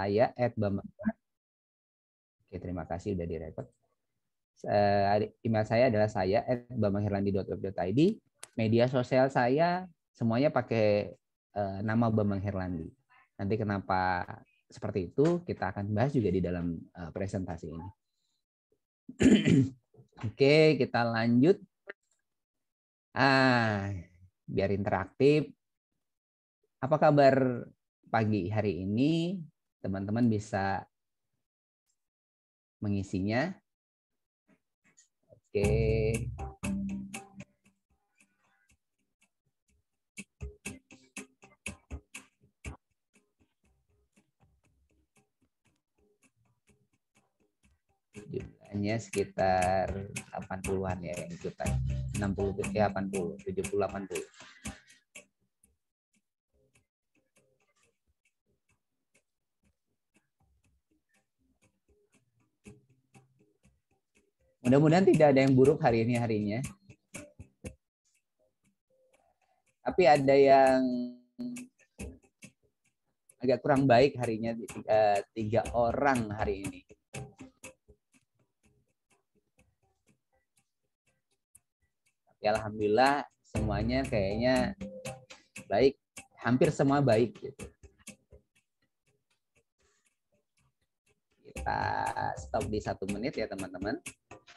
saya @bambang. Oke, terima kasih udah direkod. Email saya adalah saya @bambanghirlandi.web.id. Media sosial saya semuanya pakai nama Bambang Hirlandi. Nanti kenapa seperti itu kita akan bahas juga di dalam presentasi ini. Oke, kita lanjut. Biar interaktif. Apa kabar pagi hari ini? Teman-teman bisa mengisinya. Oke. Jumlahnya sekitar 80-an ya yang ikutan. 60 80, 70 80. Mudah-mudahan tidak ada yang buruk hari ini harinya. Tapi ada yang agak kurang baik harinya, 3 orang hari ini. Tapi alhamdulillah semuanya kayaknya baik, hampir semua baik gitu. Kita stop di 1 menit ya teman-teman.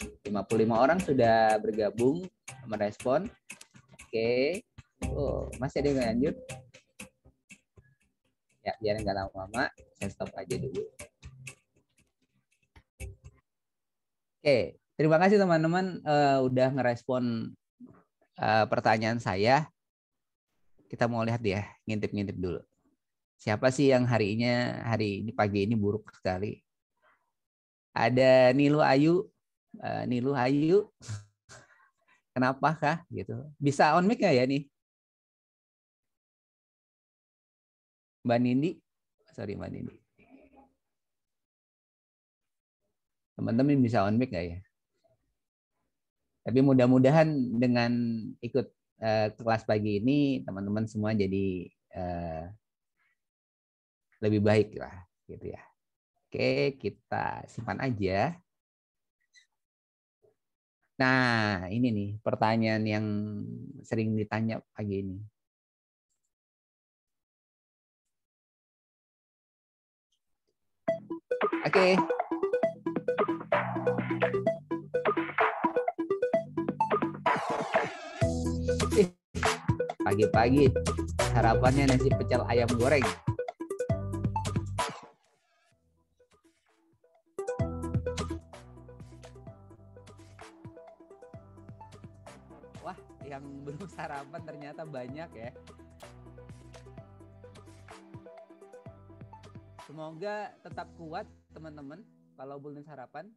55 orang sudah bergabung merespon. Oke. Oh, masih ada yang lanjut? Ya, biar nggak lama-lama, saya stop aja dulu. Oke, terima kasih teman-teman udah ngerespon pertanyaan saya. Kita mau lihat ya, ngintip-ngintip dulu. Siapa sih yang hari ini pagi ini buruk sekali? Ada Nilu Ayu. Nilu Ayu. Kenapa kah gitu? Bisa on mic nggak ya nih? Mbak Nindi. Sorry Mbak Nindi. Teman-teman bisa on mic nggak ya? Tapi mudah-mudahan dengan ikut kelas pagi ini teman-teman semua jadi lebih baik lah gitu ya. Oke, kita simpan aja. Nah, ini nih pertanyaan yang sering ditanya pagi ini. Oke. Pagi-pagi harapannya nasi pecel ayam goreng. Wah, yang belum sarapan ternyata banyak ya. Semoga tetap kuat teman-teman kalau belum sarapan.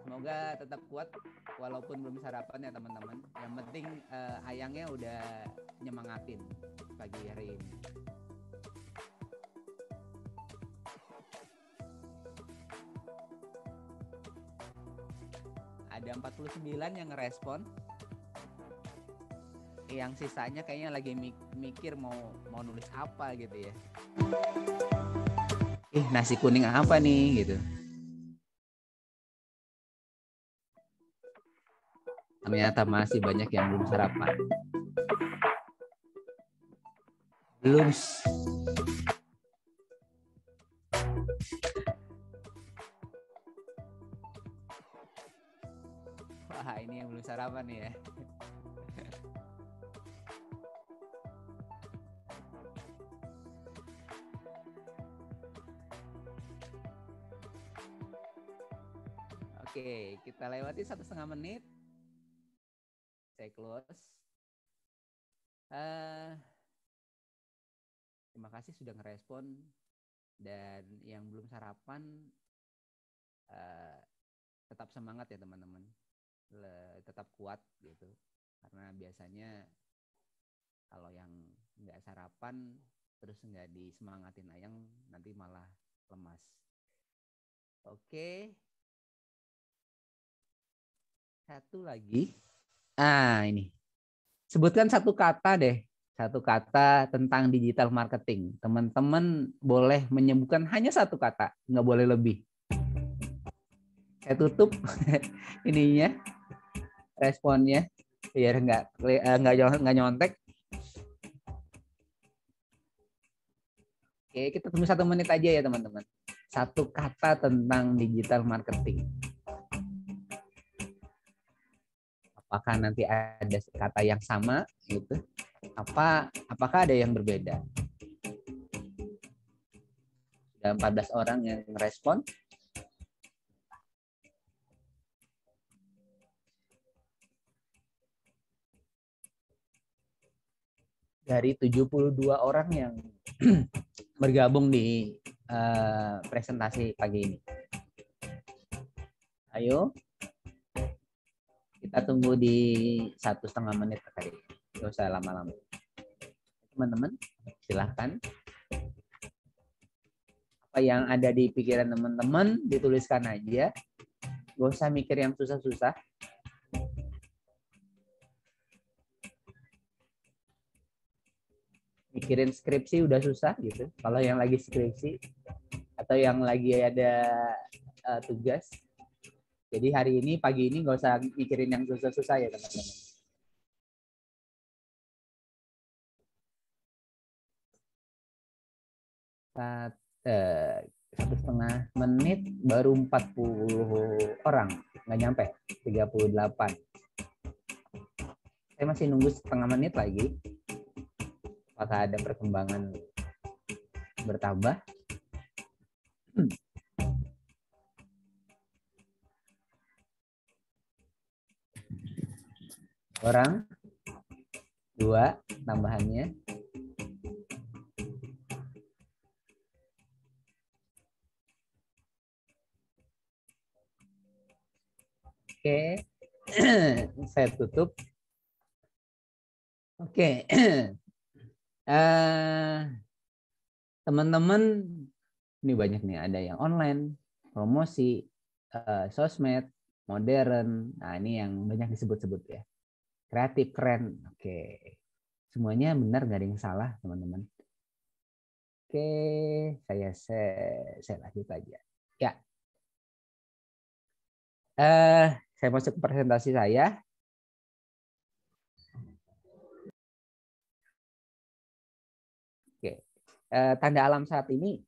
Semoga tetap kuat walaupun belum sarapan ya teman-teman. Yang penting ayangnya udah nyemangatin pagi hari ini. Ada 49 yang ngerespon. Yang sisanya kayaknya lagi mikir mau nulis apa gitu ya. Nasi kuning apa nih gitu. Ternyata masih banyak yang belum sarapan. Belum. Wah, ini yang belum sarapan nih ya. Oke, kita lewati 1,5 menit. Saya close. Terima kasih sudah ngerespon. Dan yang belum sarapan, tetap semangat ya teman-teman. Tetap kuat gitu. Karena biasanya kalau yang nggak sarapan, terus nggak disemangatin ayang, nanti malah lemas. Oke. Satu lagi. Ini. Sebutkan satu kata deh Satu kata tentang digital marketing. Teman-teman boleh menyebutkan hanya satu kata, nggak boleh lebih. Saya tutup ininya, responnya, biar nggak nyontek. Oke, kita tunggu 1 menit aja ya teman-teman. Satu kata tentang digital marketing. Apakah nanti ada kata yang sama gitu? Apakah ada yang berbeda? Sudah 14 orang yang merespon. Dari 72 orang yang bergabung di presentasi pagi ini. Ayo, kita tunggu di 1,5 menit kali. Gak usah lama-lama. Teman-teman, silahkan. Apa yang ada di pikiran teman-teman dituliskan aja. Gak usah mikir yang susah-susah. Mikirin skripsi udah susah gitu. Kalau yang lagi skripsi atau yang lagi ada tugas. Jadi hari ini, pagi ini nggak usah mikirin yang susah-susah ya teman-teman. Satu setengah menit baru 40 orang. Nggak nyampe, 38. Saya masih nunggu setengah menit lagi. Apakah ada perkembangan bertambah? Orang? 2 tambahannya. Oke. Saya tutup. Oke. Teman-teman, ini banyak nih, ada yang online, promosi, sosmed, modern. Nah, ini yang banyak disebut-sebut ya. Kreatif, keren. Oke. Semuanya benar, nggak ada yang salah, teman-teman. Oke, saya lanjut aja. Ya. Saya masuk ke presentasi saya. Oke. Tanda alam saat ini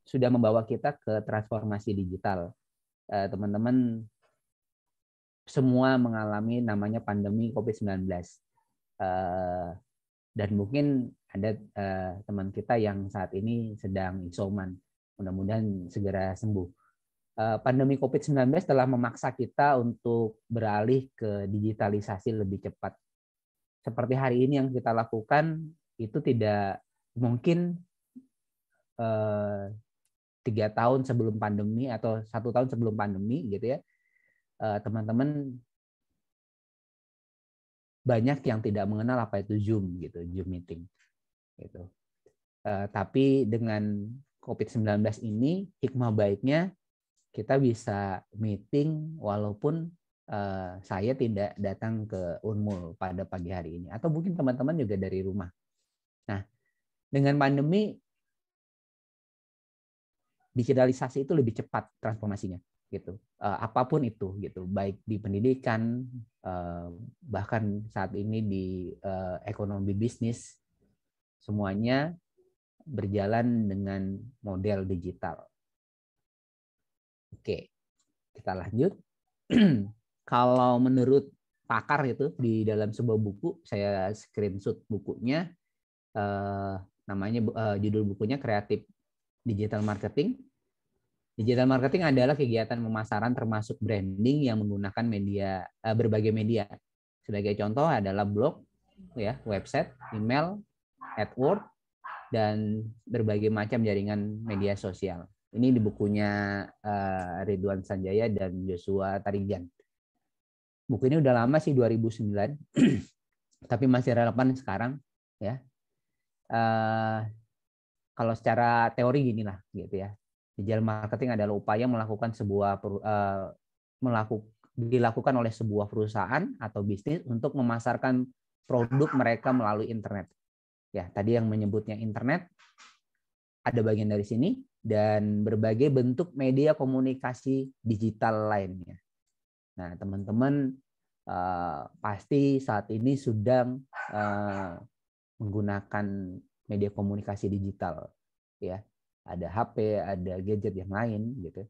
sudah membawa kita ke transformasi digital. Teman-teman semua mengalami namanya pandemi COVID-19. Dan mungkin ada teman kita yang saat ini sedang isoman. Mudah-mudahan segera sembuh. Pandemi COVID-19 telah memaksa kita untuk beralih ke digitalisasi lebih cepat. Seperti hari ini yang kita lakukan, itu tidak mungkin 3 tahun sebelum pandemi atau 1 tahun sebelum pandemi gitu ya. Teman-teman banyak yang tidak mengenal apa itu Zoom gitu, Zoom meeting gitu. Tapi dengan COVID-19 ini hikmah baiknya kita bisa meeting walaupun saya tidak datang ke Unmul pada pagi hari ini atau mungkin teman-teman juga dari rumah. Nah, dengan pandemi digitalisasi itu lebih cepat transformasinya gitu. Apapun itu gitu, baik di pendidikan, bahkan saat ini di ekonomi bisnis, semuanya berjalan dengan model digital. Oke, kita lanjut. Kalau menurut pakar itu di dalam sebuah buku, saya screenshot bukunya, namanya judul bukunya Kreatif Digital Marketing. Digital marketing adalah kegiatan pemasaran termasuk branding yang menggunakan media, berbagai media. Sebagai contoh adalah blog, ya, website, email, AdWords, dan berbagai macam jaringan media sosial. Ini di bukunya Ridwan Sanjaya dan Joshua Tarigan. Buku ini udah lama sih, 2009, tapi masih relevan sekarang ya. Kalau secara teori gini lah gitu ya. Digital marketing adalah upaya melakukan dilakukan oleh sebuah perusahaan atau bisnis untuk memasarkan produk mereka melalui internet. Ya, tadi yang menyebutnya internet ada bagian dari sini, dan berbagai bentuk media komunikasi digital lainnya. Nah, teman-teman pasti saat ini sedang menggunakan media komunikasi digital, ya. Ada HP, ada gadget yang lain, gitu.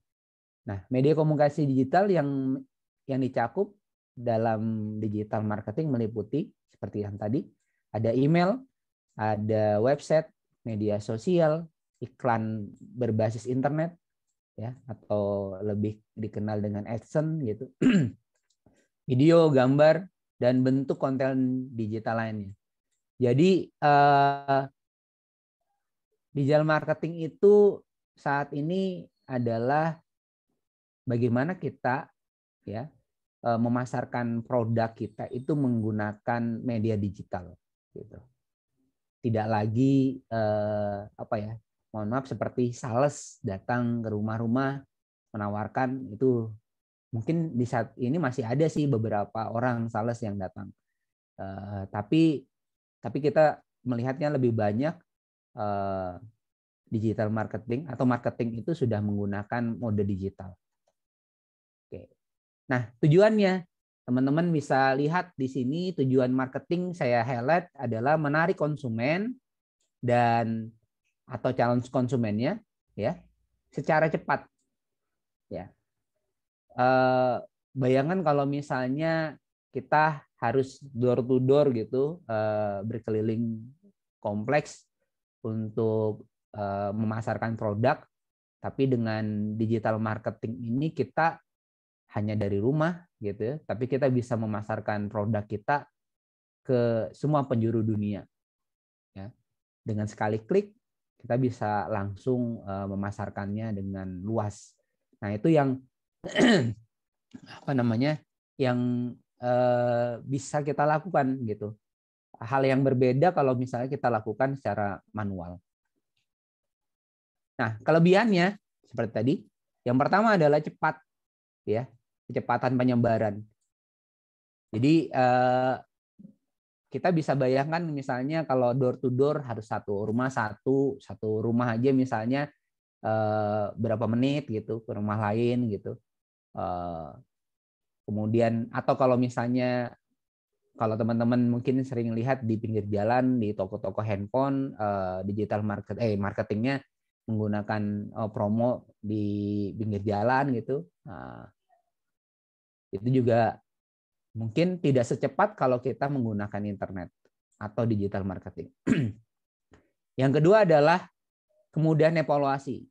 Nah, media komunikasi digital yang dicakup dalam digital marketing meliputi seperti yang tadi, ada email, ada website, media sosial, iklan berbasis internet, ya, atau lebih dikenal dengan AdSense gitu. Video, gambar, dan bentuk konten digital lainnya. Jadi digital marketing itu saat ini adalah bagaimana kita, ya, memasarkan produk kita itu menggunakan media digital, gitu. Tidak lagi mohon maaf, seperti sales datang ke rumah-rumah menawarkan. Itu mungkin di saat ini masih ada sih beberapa orang sales yang datang, tapi kita melihatnya lebih banyak digital marketing atau marketing itu sudah menggunakan mode digital. Oke. Nah, tujuannya teman-teman bisa lihat di sini, tujuan marketing saya highlight adalah menarik konsumen dan atau calon konsumennya, ya, secara cepat, ya. Bayangkan kalau misalnya kita harus door to door gitu, berkeliling kompleks untuk memasarkan produk, tapi dengan digital marketing ini kita hanya dari rumah gitu, tapi kita bisa memasarkan produk kita ke semua penjuru dunia, ya. Dengan sekali klik kita bisa langsung memasarkannya dengan luas. Nah, itu yang yang bisa kita lakukan gitu. Hal yang berbeda kalau misalnya kita lakukan secara manual. Nah, kelebihannya seperti tadi, yang pertama adalah cepat, ya, kecepatan penyebaran. Jadi kita bisa bayangkan misalnya kalau door to door harus satu rumah aja misalnya berapa menit gitu ke rumah lain gitu. Kemudian atau kalau misalnya kalau teman-teman mungkin sering lihat di pinggir jalan di toko-toko handphone, digital marketingnya menggunakan promo di pinggir jalan gitu. Nah, itu juga mungkin tidak secepat kalau kita menggunakan internet atau digital marketing. Yang kedua adalah kemudahan evaluasi.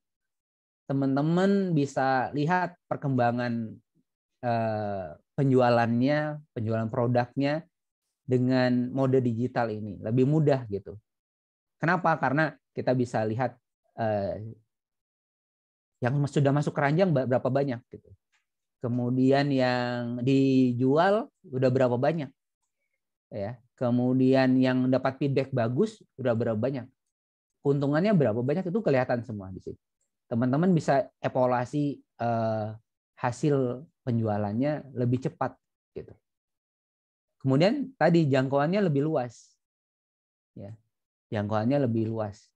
Teman-teman bisa lihat perkembangan penjualan produknya dengan mode digital ini lebih mudah gitu. Kenapa? Karena kita bisa lihat yang sudah masuk keranjang berapa banyak gitu. Kemudian yang dijual udah berapa banyak, ya. Kemudian yang dapat feedback bagus udah berapa banyak. Keuntungannya berapa banyak itu kelihatan semua di situ. Teman-teman bisa evaluasi hasil penjualannya lebih cepat gitu. Kemudian tadi jangkauannya lebih luas, ya. Jangkauannya lebih luas.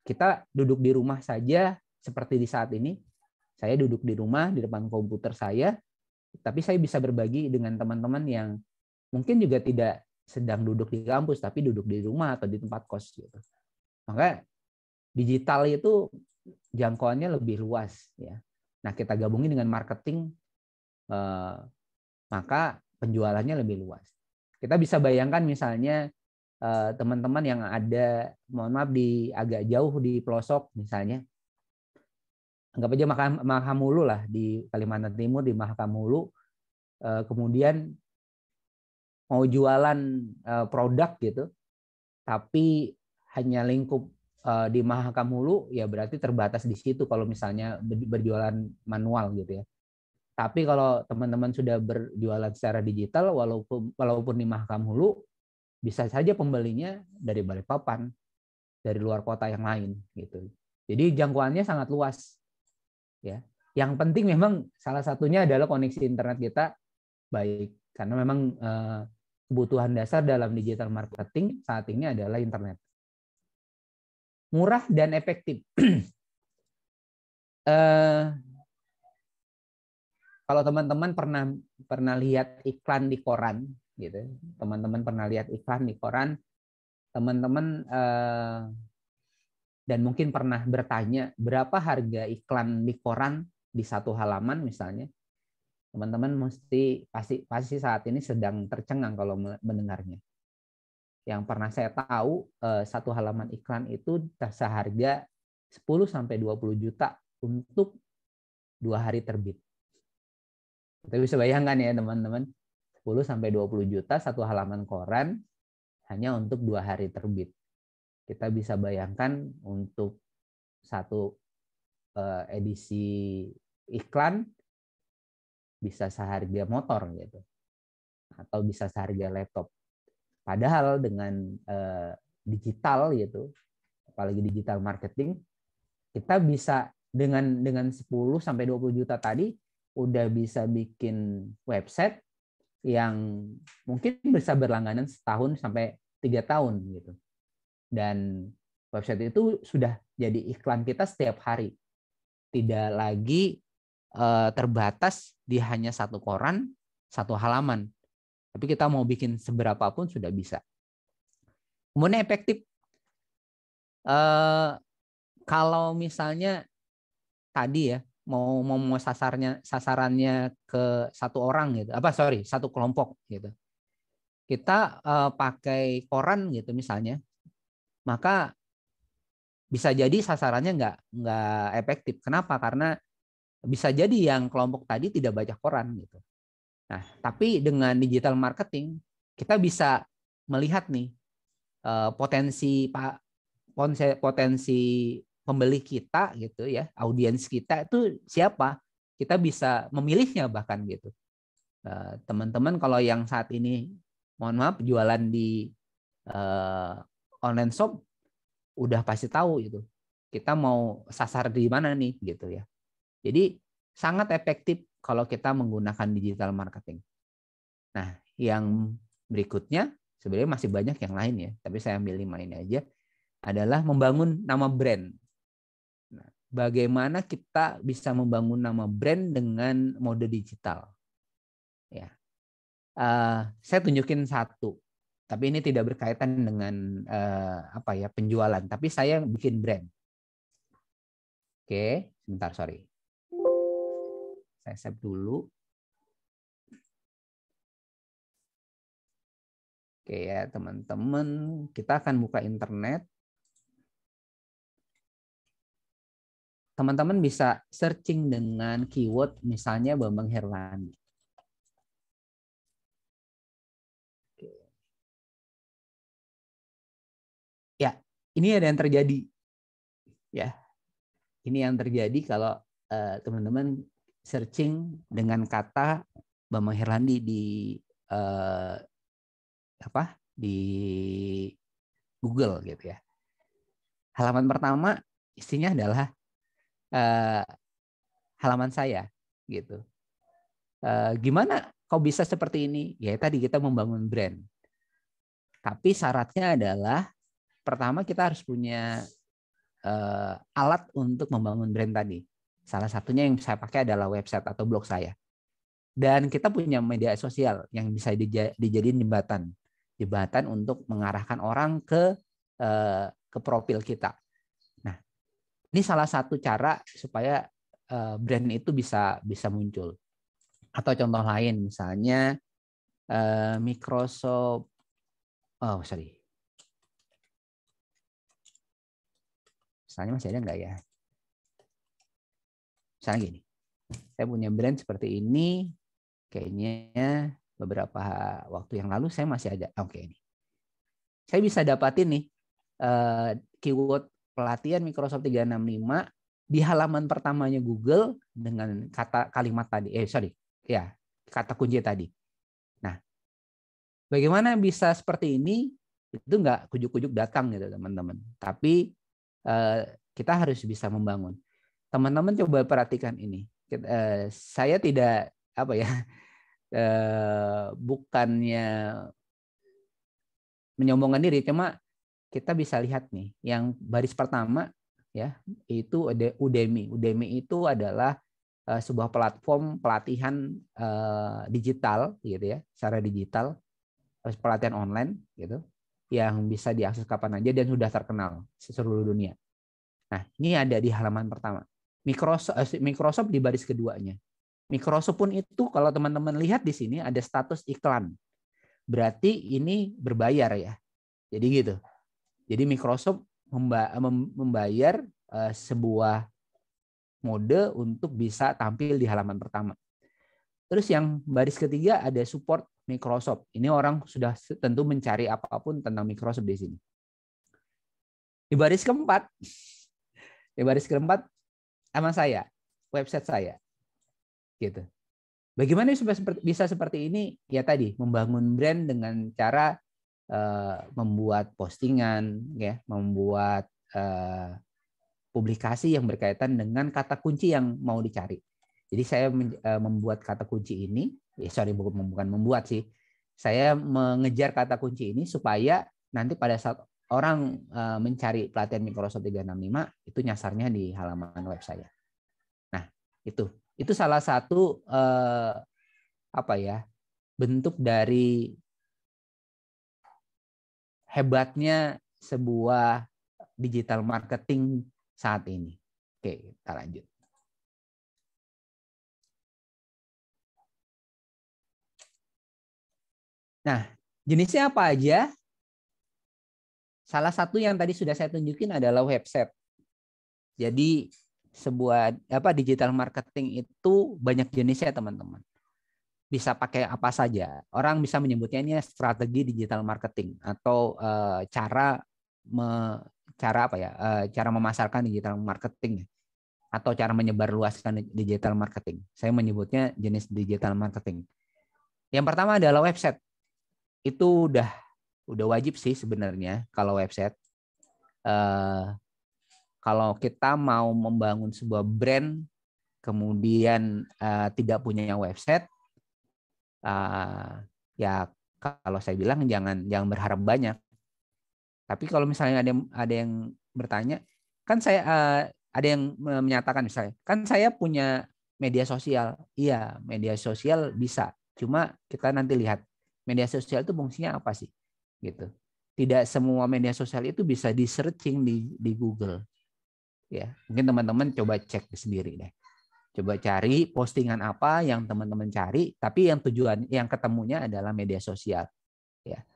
Kita duduk di rumah saja seperti di saat ini. Saya duduk di rumah di depan komputer saya, tapi saya bisa berbagi dengan teman-teman yang mungkin juga tidak sedang duduk di kampus, tapi duduk di rumah atau di tempat kos gitu. Maka digital itu jangkauannya lebih luas, ya. Nah, kita gabungin dengan marketing, maka penjualannya lebih luas. Kita bisa bayangkan misalnya teman-teman yang ada, mohon maaf, di agak jauh di pelosok misalnya, anggap aja Mahamulu lah di Kalimantan Timur, di Mahamulu, kemudian mau jualan produk gitu, tapi hanya lingkup di Mahamulu, ya berarti terbatas di situ kalau misalnya berjualan manual gitu ya. Tapi kalau teman-teman sudah berjualan secara digital, walaupun di Mahamulu, bisa saja pembelinya dari Balikpapan, dari luar kota yang lain gitu. Jadi jangkauannya sangat luas, ya. Yang penting memang salah satunya adalah koneksi internet kita baik, karena memang kebutuhan dasar dalam digital marketing saat ini adalah internet. Murah dan efektif. Kalau teman-teman pernah lihat iklan di koran, gitu, teman-teman pernah lihat iklan di koran, teman-teman dan mungkin pernah bertanya berapa harga iklan di koran di satu halaman misalnya, teman-teman pasti saat ini sedang tercengang kalau mendengarnya. Yang pernah saya tahu, satu halaman iklan itu seharga 10-20 juta untuk 2 hari terbit. Kita bisa bayangkan ya teman-teman, 10-20 juta satu halaman koran hanya untuk 2 hari terbit. Kita bisa bayangkan untuk satu edisi iklan bisa seharga motor gitu, atau bisa seharga laptop. Padahal dengan digital gitu, apalagi digital marketing, kita bisa dengan 10-20 juta tadi udah bisa bikin website yang mungkin bisa berlangganan setahun sampai 3 tahun gitu. Dan website itu sudah jadi iklan kita setiap hari. Tidak lagi terbatas di hanya satu koran, satu halaman. Tapi kita mau bikin seberapa pun sudah bisa. Kemudian efektif. Kalau misalnya tadi ya mau sasarannya ke satu orang gitu, satu kelompok gitu, kita pakai koran gitu misalnya, maka bisa jadi sasarannya nggak efektif. Kenapa? Karena bisa jadi yang kelompok tadi tidak baca koran gitu. Nah, tapi dengan digital marketing kita bisa melihat nih potensi pembeli kita gitu ya, audiens kita itu siapa, kita bisa memilihnya bahkan gitu. Teman-teman kalau yang saat ini mohon maaf jualan di online shop udah pasti tahu itu kita mau sasar di mana nih gitu ya. Jadi sangat efektif kalau kita menggunakan digital marketing. Nah, yang berikutnya sebenarnya masih banyak yang lain ya, tapi saya ambil 5 ini aja, adalah membangun nama brand. Nah, bagaimana kita bisa membangun nama brand dengan mode digital? Ya, saya tunjukin satu, tapi ini tidak berkaitan dengan penjualan, tapi saya bikin brand. Oke, sebentar, sorry. Saya save dulu. Oke ya, teman-teman, kita akan buka internet. Teman-teman bisa searching dengan keyword misalnya Bambang Herlandi. Ya, ini ada yang terjadi. Ya, ini yang terjadi kalau teman-teman searching dengan kata Bambang Herlandi di Google gitu ya. Halaman pertama isinya adalah halaman saya gitu. Gimana kok bisa seperti ini? Ya tadi kita membangun brand. Tapi syaratnya adalah pertama kita harus punya alat untuk membangun brand tadi. Salah satunya yang saya pakai adalah website atau blog saya. Dan kita punya media sosial yang bisa dijadiin jembatan untuk mengarahkan orang ke profil kita. Nah, ini salah satu cara supaya brand itu bisa muncul. Atau contoh lain misalnya Microsoft, misalnya masih ada nggak ya? Misalnya gini, saya punya brand seperti ini, kayaknya beberapa waktu yang lalu saya masih ada. Oke, ini. Saya bisa dapatin nih keyword pelatihan Microsoft 365 di halaman pertamanya Google dengan kalimat tadi. Kata kunci tadi. Nah, bagaimana bisa seperti ini? Itu nggak kujuk-kujuk datang gitu teman-teman. Tapi kita harus bisa membangun. Teman-teman coba perhatikan ini. Saya tidak bukannya menyombongkan diri, cuma kita bisa lihat nih yang baris pertama ya, itu ada Udemy. Udemy itu adalah sebuah platform pelatihan digital gitu ya, secara digital, pelatihan online gitu, yang bisa diakses kapan aja dan sudah terkenal seluruh dunia. Nah, ini ada di halaman pertama. Microsoft di baris keduanya. Microsoft pun itu kalau teman-teman lihat di sini ada status iklan. Berarti ini berbayar ya. Jadi gitu. Jadi Microsoft membayar sebuah mode untuk bisa tampil di halaman pertama. Terus yang baris ketiga ada support Microsoft. Ini orang sudah tentu mencari apapun tentang Microsoft di sini. Di baris keempat sama saya, website saya. Gitu. Bagaimana bisa seperti ini? Ya tadi, membangun brand dengan cara membuat postingan, ya, membuat publikasi yang berkaitan dengan kata kunci yang mau dicari. Jadi saya membuat kata kunci ini, bukan membuat sih, saya mengejar kata kunci ini supaya nanti pada saat orang mencari pelatihan Microsoft 365 itu nyasarnya di halaman web saya. Nah, itu salah satu bentuk dari hebatnya sebuah digital marketing saat ini. Oke, kita lanjut. Nah, jenisnya apa aja? Salah satu yang tadi sudah saya tunjukin adalah website. Jadi sebuah digital marketing itu banyak jenisnya, teman-teman. Bisa pakai apa saja. Orang bisa menyebutnya ini strategi digital marketing atau cara memasarkan digital marketing atau cara menyebarluaskan digital marketing. Saya menyebutnya jenis digital marketing. Yang pertama adalah website. Itu udah wajib sih sebenarnya kalau website. Kalau kita mau membangun sebuah brand kemudian tidak punya website, ya kalau saya bilang jangan berharap banyak. Tapi kalau misalnya ada yang bertanya, kan saya ada yang menyatakan misalnya, kan saya punya media sosial. Iya, media sosial bisa. Cuma kita nanti lihat media sosial itu fungsinya apa sih, gitu. Tidak semua media sosial itu bisa di searching di Google. Ya, mungkin teman-teman coba cek sendiri deh. Coba cari postingan apa yang teman-teman cari, tapi yang tujuan yang ketemunya adalah media sosial. Ya.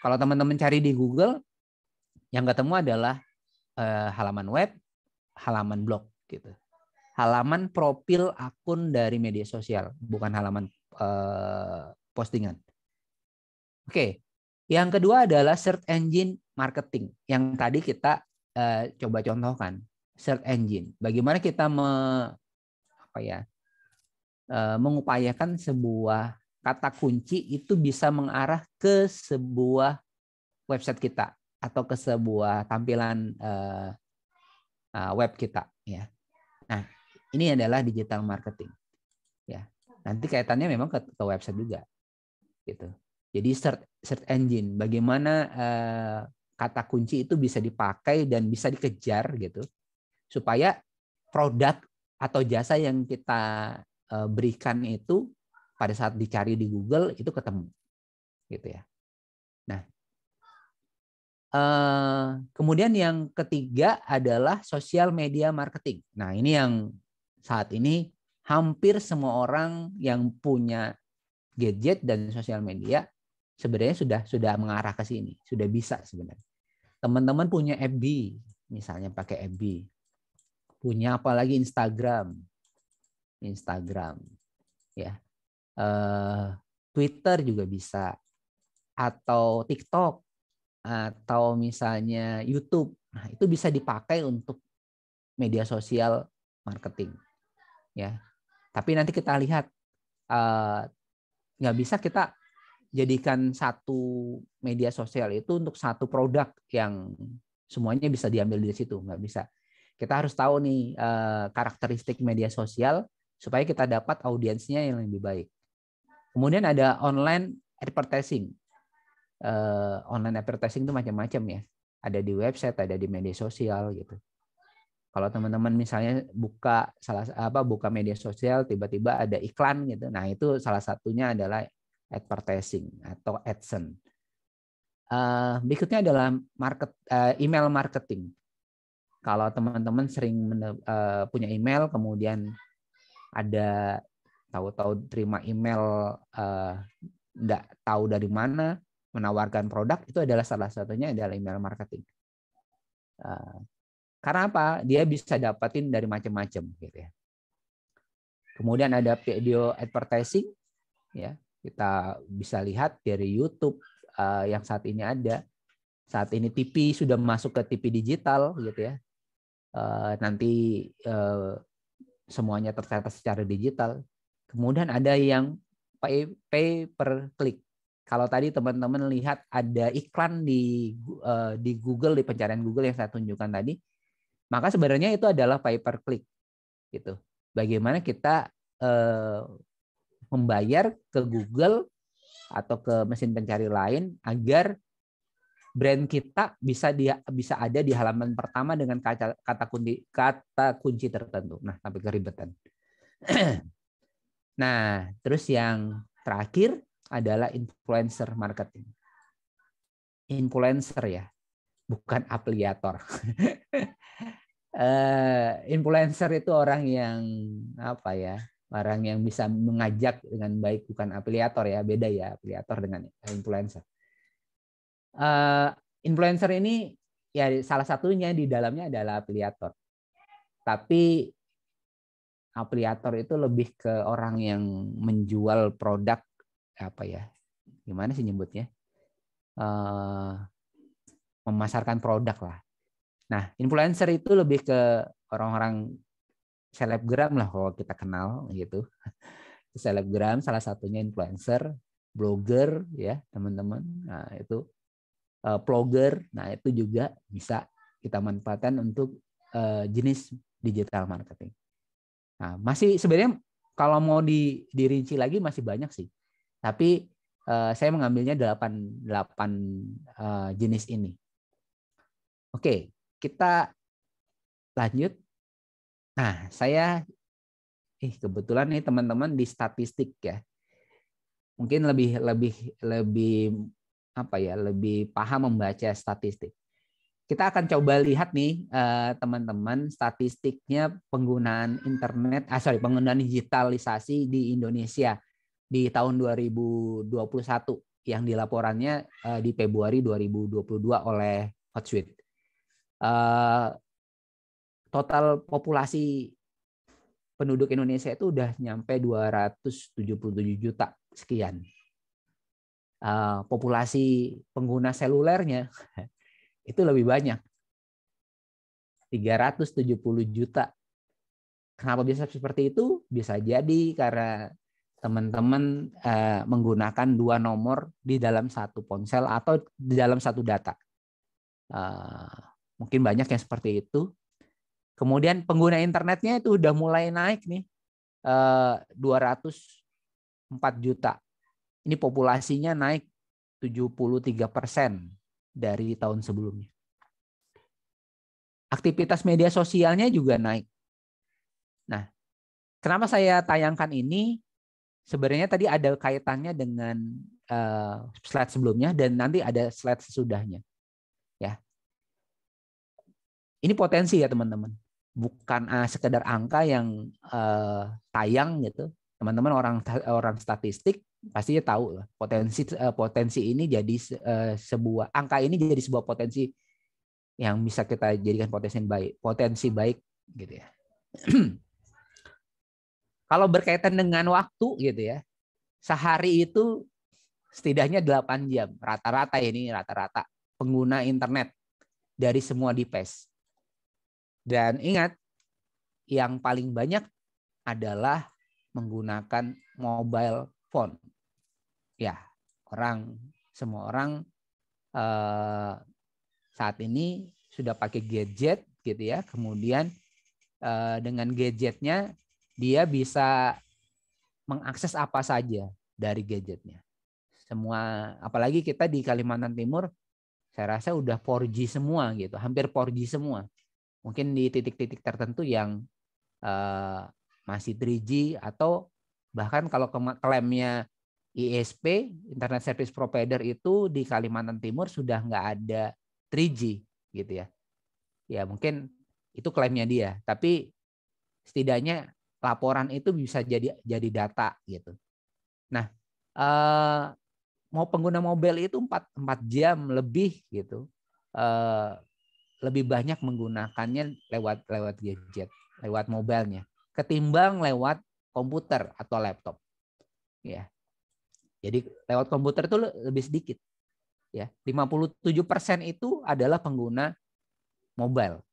Kalau teman-teman cari di Google, yang ketemu adalah halaman web, halaman blog, gitu. Halaman profil akun dari media sosial, bukan halaman postingan. Oke, yang kedua adalah search engine marketing. Yang tadi kita coba contohkan, search engine. Bagaimana kita mengupayakan sebuah kata kunci itu bisa mengarah ke sebuah website kita atau ke sebuah tampilan web kita, ya. Nah, ini adalah digital marketing, ya. Nanti kaitannya memang ke website juga, gitu. Jadi search engine, bagaimana kata kunci itu bisa dipakai dan bisa dikejar, gitu, supaya produk atau jasa yang kita berikan itu pada saat dicari di Google itu ketemu, gitu ya. Nah, kemudian yang ketiga adalah social media marketing. Nah, ini yang saat ini hampir semua orang yang punya gadget dan sosial media sebenarnya sudah mengarah ke sini, sudah bisa sebenarnya. Teman-teman punya FB, misalnya pakai FB. Punya apalagi Instagram, ya. Twitter juga bisa, atau TikTok, atau misalnya YouTube. Nah, itu bisa dipakai untuk media sosial marketing, ya. Tapi nanti kita lihat, nggak bisa kita jadikan satu media sosial itu untuk satu produk yang semuanya bisa diambil dari situ, nggak bisa. Kita harus tahu nih karakteristik media sosial supaya kita dapat audiensnya yang lebih baik. Kemudian ada online advertising. online advertising itu macam-macam ya. Ada di website, ada di media sosial gitu. Kalau teman-teman misalnya buka media sosial, tiba-tiba ada iklan gitu. Nah, itu salah satunya adalah advertising atau AdSense. Berikutnya adalah email marketing. Kalau teman-teman sering punya email, kemudian ada tahu-tahu terima email nggak tahu dari mana menawarkan produk, itu adalah salah satunya adalah email marketing. Karena apa? Dia bisa dapatin dari macam-macam gitu ya. Kemudian ada video advertising ya. Kita bisa lihat dari YouTube yang saat ini ada. Saat ini TV sudah masuk ke TV digital gitu ya. Nanti semuanya tercatat secara digital. Kemudian ada yang pay per click. Kalau tadi teman-teman lihat ada iklan di Google, di pencarian Google yang saya tunjukkan tadi, maka sebenarnya itu adalah pay per click gitu. Bagaimana kita membayar ke Google atau ke mesin pencari lain agar brand kita bisa ada di halaman pertama dengan kata kunci tertentu. Nah, sampai keribetan. Nah, terus yang terakhir adalah influencer marketing. Influencer ya, bukan afiliator. Influencer itu orang yang orang yang bisa mengajak dengan baik, bukan afiliator ya, beda ya afiliator dengan influencer. Influencer ini ya salah satunya di dalamnya adalah afiliator. Tapi afiliator itu lebih ke orang yang menjual produk gimana sih nyebutnya? Memasarkan produk lah. Nah, influencer itu lebih ke orang-orang selebgram lah kalau kita kenal gitu. Selebgram salah satunya influencer, blogger ya teman-teman. Nah itu blogger. Nah itu juga bisa kita manfaatkan untuk jenis digital marketing. Nah masih sebenarnya kalau mau dirinci lagi masih banyak sih. Tapi saya mengambilnya 8 jenis ini. Oke, kita lanjut. Nah, saya kebetulan nih teman-teman di statistik ya. Mungkin lebih paham membaca statistik. Kita akan coba lihat nih teman-teman statistiknya penggunaan penggunaan digitalisasi di Indonesia di tahun 2021 yang dilaporannya di Februari 2022 oleh Hotsuite. Total populasi penduduk Indonesia itu udah nyampe 277 juta sekian. Populasi pengguna selulernya itu lebih banyak, 370 juta. Kenapa bisa seperti itu? Bisa jadi karena teman-teman menggunakan 2 nomor di dalam satu ponsel atau di dalam satu data. Mungkin banyak yang seperti itu. Kemudian pengguna internetnya itu udah mulai naik nih, 204 juta. Ini populasinya naik 73% dari tahun sebelumnya. Aktivitas media sosialnya juga naik. Nah, kenapa saya tayangkan ini? Sebenarnya tadi ada kaitannya dengan slide sebelumnya dan nanti ada slide sesudahnya. Ya. Ini potensi ya teman-teman. Bukan sekedar angka yang tayang gitu. Teman-teman orang statistik pastinya tahu lah potensi ini jadi sebuah angka ini jadi sebuah potensi yang bisa kita jadikan potensi baik gitu ya. Kalau berkaitan dengan waktu gitu ya. Sehari itu setidaknya 8 jam rata-rata pengguna internet dari semua device. Dan ingat, yang paling banyak adalah menggunakan mobile phone. Ya, semua orang saat ini sudah pakai gadget gitu ya. Kemudian dengan gadgetnya dia bisa mengakses apa saja dari gadgetnya. Semua, apalagi kita di Kalimantan Timur, saya rasa udah 4G semua gitu, hampir 4G semua. Mungkin di titik-titik tertentu yang masih 3G, atau bahkan kalau klaimnya ISP, Internet Service Provider, itu di Kalimantan Timur sudah nggak ada 3G gitu ya. Ya mungkin itu klaimnya dia, tapi setidaknya laporan itu bisa jadi data gitu. Nah, mau pengguna mobile itu 4 jam lebih gitu. Lebih banyak menggunakannya lewat gadget, lewat mobilenya, ketimbang lewat komputer atau laptop. Ya. Jadi lewat komputer itu lebih sedikit. Ya, 57% itu adalah pengguna mobile.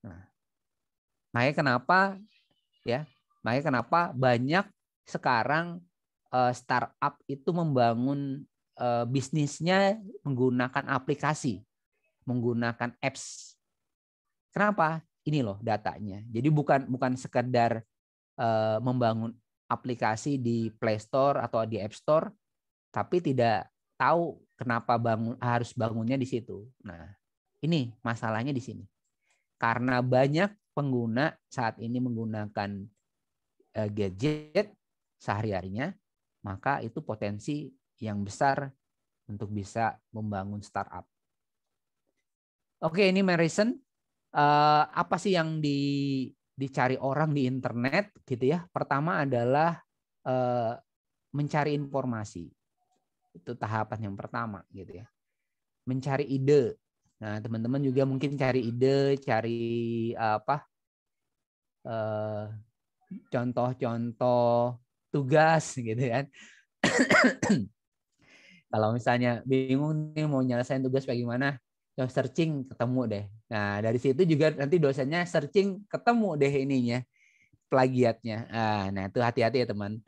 Nah, makanya kenapa banyak sekarang startup itu membangun bisnisnya menggunakan aplikasi, menggunakan apps. Kenapa? Ini loh datanya. Jadi bukan sekedar membangun aplikasi di Play Store atau di App Store, tapi tidak tahu kenapa harus bangunnya di situ. Nah, ini masalahnya di sini. Karena banyak pengguna saat ini menggunakan gadget sehari-harinya, maka itu potensi yang besar untuk bisa membangun startup. Oke, ini Marison. Apa sih yang dicari orang di internet gitu ya? Pertama adalah mencari informasi. Itu tahapan yang pertama gitu ya. Mencari ide. Nah, teman-teman juga mungkin cari ide, cari contoh-contoh tugas gitu kan. Kalau misalnya bingung nih mau nyelesain tugas bagaimana, searching ketemu deh. Nah, dari situ juga nanti dosennya searching ketemu deh ininya, plagiatnya. Nah, itu hati-hati ya teman.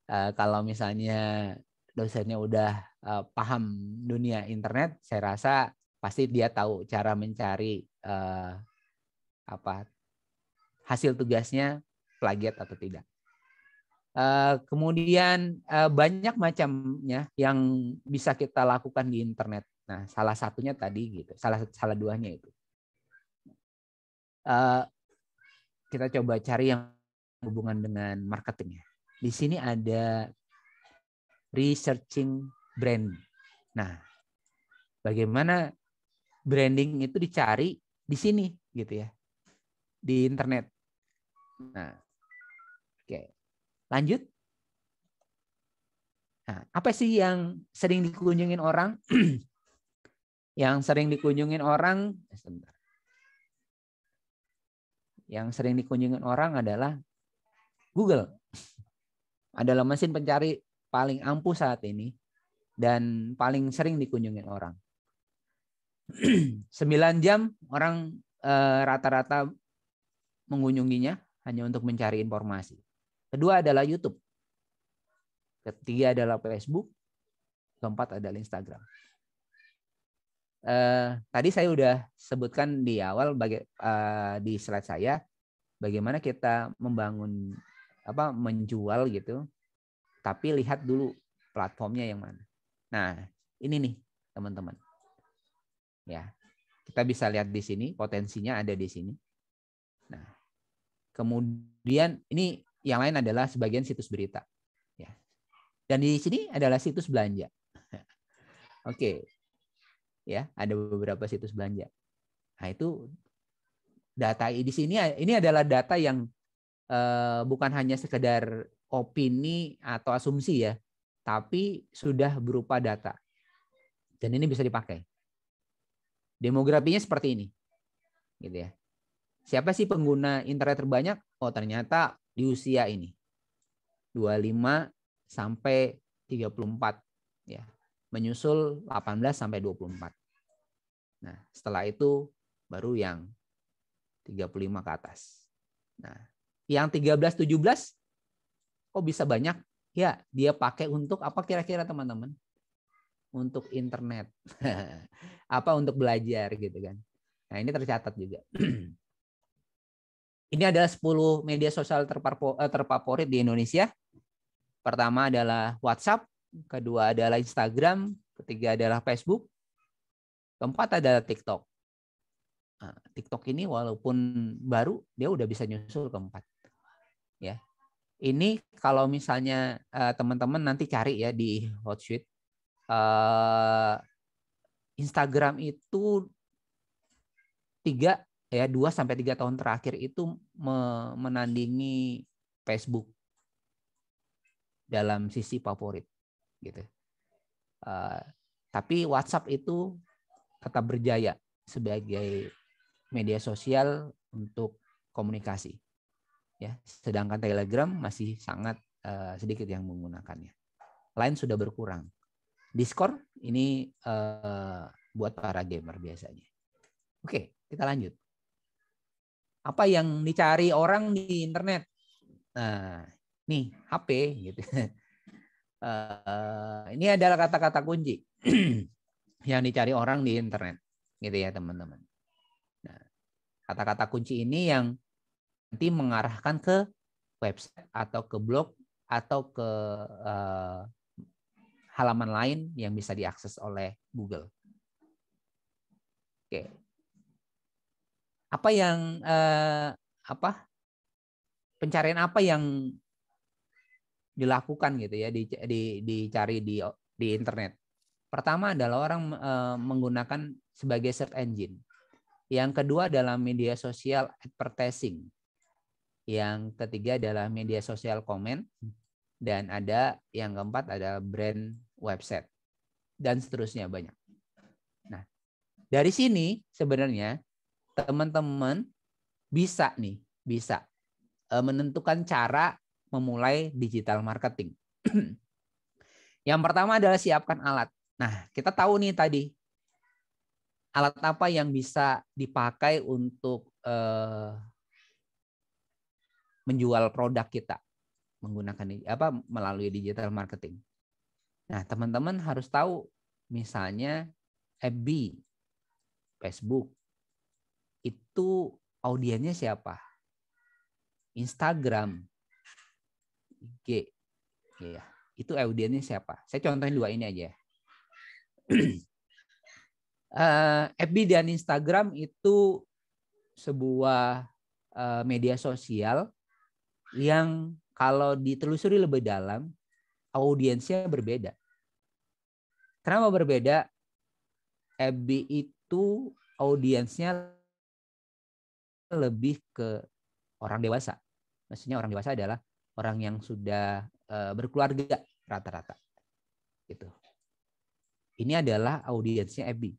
Kalau misalnya dosennya udah paham dunia internet, saya rasa pasti dia tahu cara mencari hasil tugasnya plagiat atau tidak. Kemudian banyak macamnya yang bisa kita lakukan di internet. Nah, salah satunya tadi gitu, salah duanya itu. Kita coba cari yang hubungan dengan marketingnya. Di sini ada researching brand. Nah, bagaimana branding itu dicari di sini gitu ya, di internet. Nah, oke. Lanjut. Nah, apa sih yang sering dikunjungin orang? Yang sering dikunjungin orang, yang sering dikunjungin orang adalah Google. Adalah mesin pencari paling ampuh saat ini dan paling sering dikunjungin orang. 9 jam orang rata-rata mengunjunginya hanya untuk mencari informasi. Kedua adalah YouTube. Ketiga adalah Facebook. Keempat adalah Instagram. Tadi saya udah sebutkan di awal di slide saya bagaimana kita menjual gitu, tapi lihat dulu platformnya yang mana. Nah, ini nih teman-teman. Ya, kita bisa lihat di sini potensinya ada di sini. Nah, kemudian ini yang lain adalah sebagian situs berita. Ya, dan di sini adalah situs belanja. Oke. Ya, ada beberapa situs belanja. Nah, itu data di sini, ini adalah data yang bukan hanya sekedar opini atau asumsi ya, tapi sudah berupa data. Dan ini bisa dipakai. Demografinya seperti ini. Gitu ya. Siapa sih pengguna internet terbanyak? Oh, ternyata di usia ini. 25 sampai 34 ya. Menyusul 18 sampai 24. Nah, setelah itu baru yang 35 ke atas. Nah, yang 13 17 kok bisa banyak? Ya, dia pakai untuk apa kira-kira teman-teman? Untuk internet. Apa untuk belajar gitu kan. Nah, ini tercatat juga. Ini adalah 10 media sosial terfavorit di Indonesia. Pertama adalah WhatsApp kedua adalah Instagram, ketiga adalah Facebook, keempat adalah TikTok. Nah, TikTok ini walaupun baru, dia udah bisa nyusul keempat. Ya, ini kalau misalnya teman-teman nanti cari ya di Hotsuite, Instagram itu 2-3 tahun terakhir itu menandingi Facebook dalam sisi favorit, gitu. Tapi WhatsApp itu tetap berjaya sebagai media sosial untuk komunikasi, ya. Sedangkan Telegram masih sangat sedikit yang menggunakannya. Line sudah berkurang. Discord ini buat para gamer biasanya. Oke, kita lanjut. Apa yang dicari orang di internet? Nah, nih HP gitu. Ini adalah kata-kata kunci yang dicari orang di internet, gitu ya teman-teman. Nah, kata-kata kunci ini yang nanti mengarahkan ke website atau ke blog atau ke halaman lain yang bisa diakses oleh Google. Oke. Apa yang pencarian apa yang dilakukan gitu ya, dicari di internet. Pertama adalah orang menggunakan sebagai search engine. Yang kedua adalah media sosial advertising. Yang ketiga adalah media sosial komen. Dan ada yang keempat ada brand website. Dan seterusnya banyak. Nah, dari sini sebenarnya teman-teman bisa menentukan cara memulai digital marketing. Yang pertama adalah siapkan alat. Nah, kita tahu nih tadi alat apa yang bisa dipakai untuk menjual produk kita menggunakan melalui digital marketing. Nah, teman-teman harus tahu misalnya FB, Facebook itu audiennya siapa? Instagram, IG, ya, itu audiennya siapa? Saya contohin 2 ini aja. FB dan Instagram itu sebuah media sosial yang kalau ditelusuri lebih dalam, audiensnya berbeda. Kenapa berbeda? FB itu audiensnya lebih ke orang dewasa. Maksudnya orang dewasa adalah orang yang sudah berkeluarga rata-rata. Gitu. Ini adalah audiensnya FB.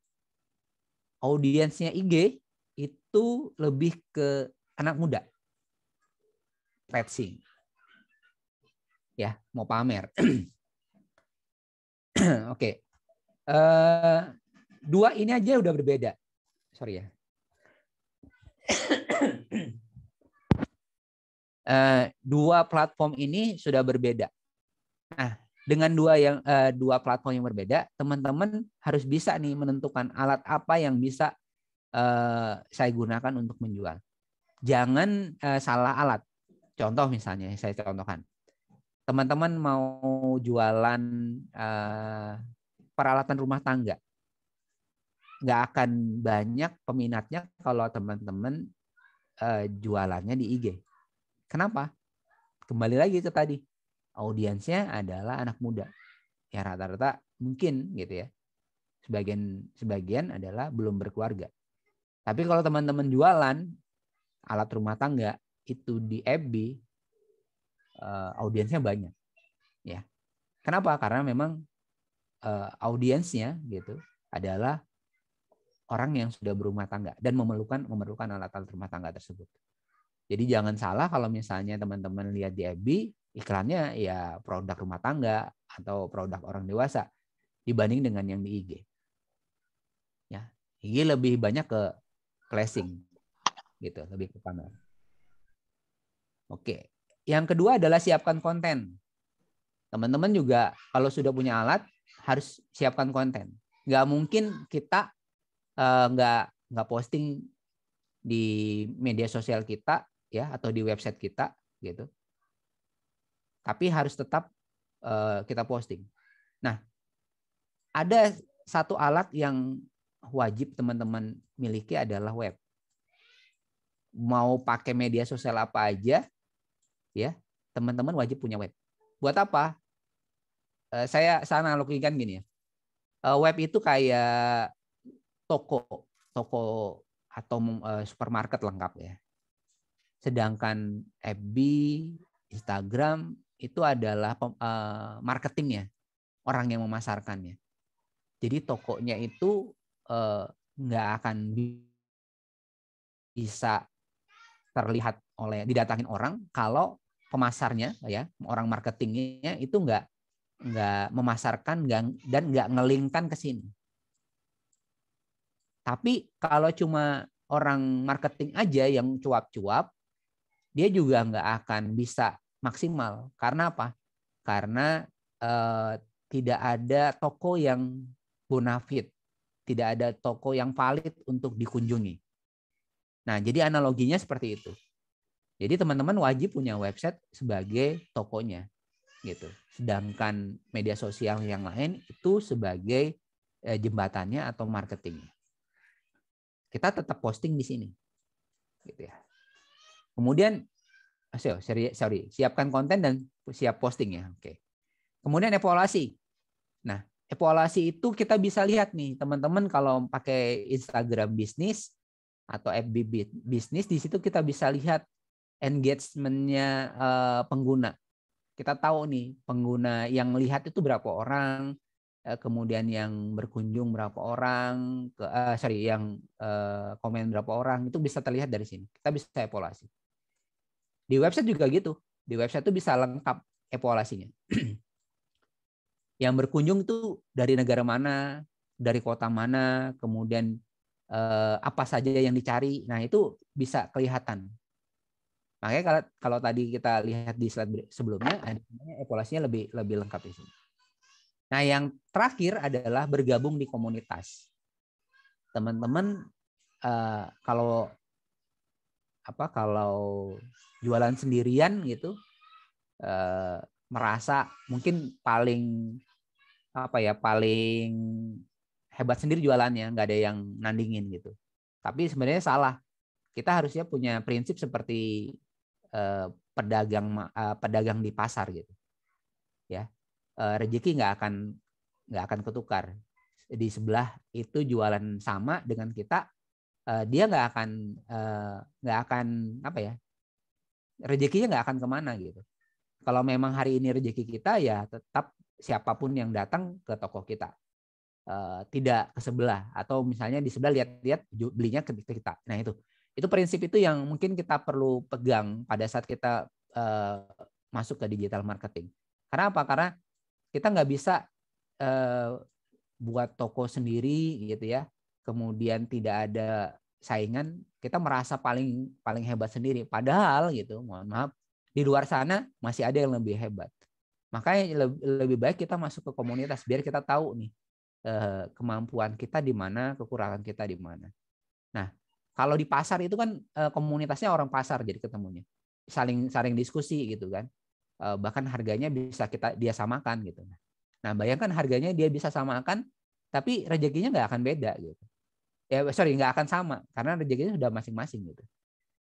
Audiensnya IG itu lebih ke anak muda. Flexing. Ya, mau pamer. Oke. 2 ini aja udah berbeda. Sorry ya. 2 platform ini sudah berbeda. Nah, dengan 2 platform yang berbeda, teman-teman harus bisa nih menentukan alat apa yang bisa saya gunakan untuk menjual. Jangan salah alat. Contoh misalnya, saya contohkan. Teman-teman mau jualan peralatan rumah tangga. Nggak akan banyak peminatnya kalau teman-teman jualannya di IG. Kenapa? Kembali lagi ke tadi. Audiensnya adalah anak muda. Ya rata-rata mungkin gitu ya. Sebagian adalah belum berkeluarga. Tapi kalau teman-teman jualan alat rumah tangga itu di FB, audiensnya banyak. Ya. Kenapa? Karena memang audiensnya gitu adalah orang yang sudah berumah tangga dan memerlukan alat-alat rumah tangga tersebut. Jadi jangan salah kalau misalnya teman-teman lihat di FB iklannya ya produk rumah tangga atau produk orang dewasa dibanding dengan yang di IG. Ya, IG lebih banyak ke flashing gitu, lebih ke pamer. Oke. Yang kedua adalah siapkan konten. Teman-teman juga kalau sudah punya alat harus siapkan konten. Nggak mungkin kita nggak posting di media sosial kita ya atau di website kita gitu. Tapi harus tetap kita posting. Nah, ada satu alat yang wajib teman-teman miliki adalah web. Mau pakai media sosial apa aja, ya, teman-teman wajib punya web. Buat apa? Saya analogikan gini ya. Web itu kayak toko atau supermarket lengkap ya. Sedangkan FB, Instagram itu adalah marketingnya, orang yang memasarkannya. Jadi tokonya itu nggak akan bisa terlihat didatangin orang kalau pemasarnya ya, orang marketingnya itu nggak memasarkan dan nggak ngelingkan ke sini. Tapi kalau cuma orang marketing aja yang cuap-cuap, dia juga nggak akan bisa maksimal. Karena apa? Karena tidak ada toko yang bonafit, tidak ada toko yang valid untuk dikunjungi. Nah, jadi analoginya seperti itu. Jadi teman-teman wajib punya website sebagai tokonya, gitu. Sedangkan media sosial yang lain itu sebagai jembatannya atau marketingnya. Kita tetap posting di sini, gitu ya. Kemudian, siapkan konten dan siap posting ya. Oke. Kemudian evaluasi. Nah, evaluasi itu kita bisa lihat nih, teman-teman kalau pakai Instagram bisnis atau FB bisnis, di situ kita bisa lihat engagement-nya pengguna. Kita tahu nih pengguna yang lihat itu berapa orang, kemudian yang berkunjung berapa orang, yang komen berapa orang, itu bisa terlihat dari sini. Kita bisa evaluasi. Di website juga gitu. Di website itu bisa lengkap evaluasinya. Yang berkunjung itu dari negara mana, dari kota mana, kemudian apa saja yang dicari. Nah, itu bisa kelihatan. Makanya kalau tadi kita lihat di slide sebelumnya, evaluasinya lebih lengkap di sini. Nah, yang terakhir adalah bergabung di komunitas. Teman-teman kalau jualan sendirian gitu, merasa mungkin paling hebat sendiri jualannya, nggak ada yang nandingin gitu. Tapi sebenarnya salah. Kita harusnya punya prinsip seperti pedagang di pasar gitu, ya. Rezeki nggak akan ketukar. Di sebelah itu jualan sama dengan kita, dia nggak akan rezekinya nggak akan kemana gitu. Kalau memang hari ini rezeki kita, ya tetap siapapun yang datang ke toko kita, tidak ke sebelah, atau misalnya di sebelah lihat-lihat belinya ke kita. Nah, itu prinsip itu yang mungkin kita perlu pegang pada saat kita masuk ke digital marketing. Karena apa? Karena kita nggak bisa buat toko sendiri gitu ya, kemudian tidak ada saingan, kita merasa paling hebat sendiri. Padahal gitu, mohon maaf, di luar sana masih ada yang lebih hebat. Makanya lebih baik kita masuk ke komunitas biar kita tahu nih kemampuan kita di mana, kekurangan kita di mana. Nah, kalau di pasar itu kan komunitasnya orang pasar jadi ketemunya, saling diskusi gitu kan, bahkan harganya bisa dia samakan gitu. Nah, bayangkan harganya dia bisa samakan, tapi rezekinya nggak akan beda gitu. Nggak akan sama karena rezekinya sudah masing-masing gitu.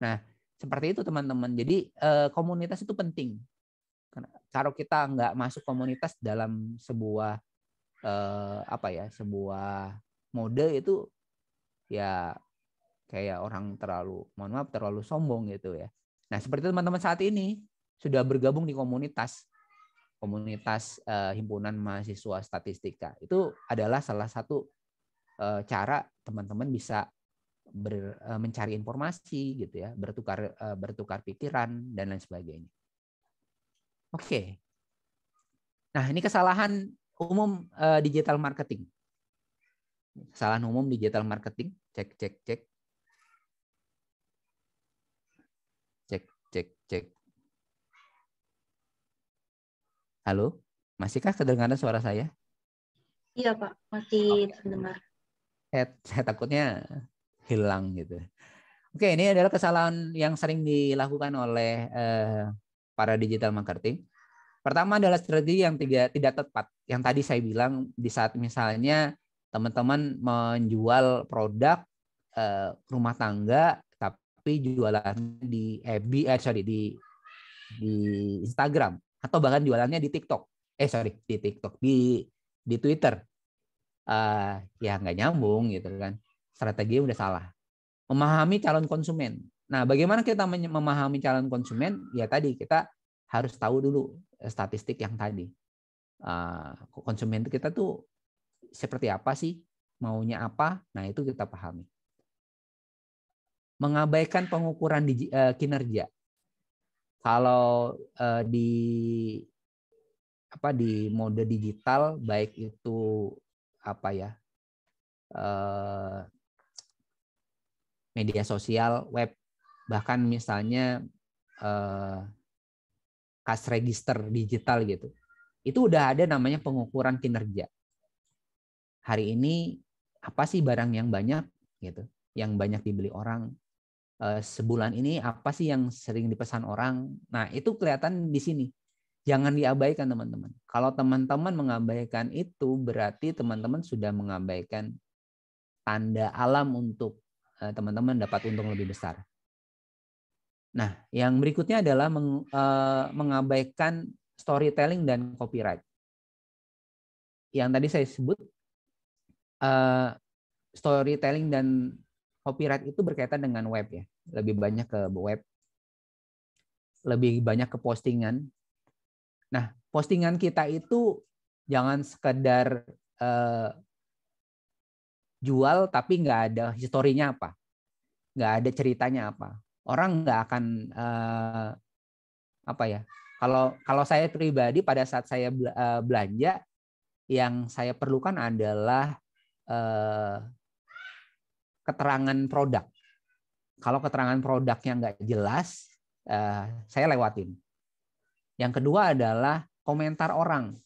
Nah, seperti itu teman-teman. Jadi komunitas itu penting. Kalau kita nggak masuk komunitas dalam sebuah sebuah mode itu ya kayak orang terlalu sombong gitu ya. Nah, seperti teman-teman saat ini sudah bergabung di komunitas himpunan mahasiswa statistika. Itu adalah salah satu cara teman-teman bisa mencari informasi gitu ya, bertukar pikiran dan lain sebagainya. Oke. Nah, ini kesalahan umum digital marketing. Kesalahan umum digital marketing. Cek. Halo, masihkah kedengaran suara saya? Iya Pak, masih terdengar. Saya takutnya hilang gitu. Oke, ini adalah kesalahan yang sering dilakukan oleh para digital marketing. Pertama adalah strategi yang tidak tepat. Yang tadi saya bilang di saat misalnya teman-teman menjual produk rumah tangga tapi jualan di FB di Instagram atau bahkan jualannya di TikTok. Di TikTok, di Twitter. Ya nggak nyambung gitu kan. Strategi udah salah. Memahami calon konsumen. Nah, bagaimana kita memahami calon konsumen? Ya tadi kita harus tahu dulu statistik yang tadi. Konsumen kita tuh seperti apa sih? Maunya apa? Nah, itu kita pahami. Mengabaikan pengukuran kinerja. Kalau di mode digital, baik itu media sosial, web, bahkan misalnya cash register digital gitu, itu udah ada namanya pengukuran kinerja. Hari ini apa sih barang yang banyak gitu, yang banyak dibeli orang, sebulan ini apa sih yang sering dipesan orang. Nah, itu kelihatan di sini. Jangan diabaikan teman-teman. Kalau teman-teman mengabaikan itu, berarti teman-teman sudah mengabaikan tanda alam untuk teman-teman dapat untung lebih besar. Nah, yang berikutnya adalah mengabaikan storytelling dan copyright. Yang tadi saya sebut, storytelling dan copyright itu berkaitan dengan web ya. Lebih banyak ke web, lebih banyak ke postingan. Nah, postingan kita itu jangan sekedar jual tapi nggak ada historinya apa, nggak ada ceritanya apa. Orang nggak akan Kalau saya pribadi pada saat saya belanja, yang saya perlukan adalah keterangan produk. Kalau keterangan produknya nggak jelas, saya lewatin. Yang kedua adalah komentar orang.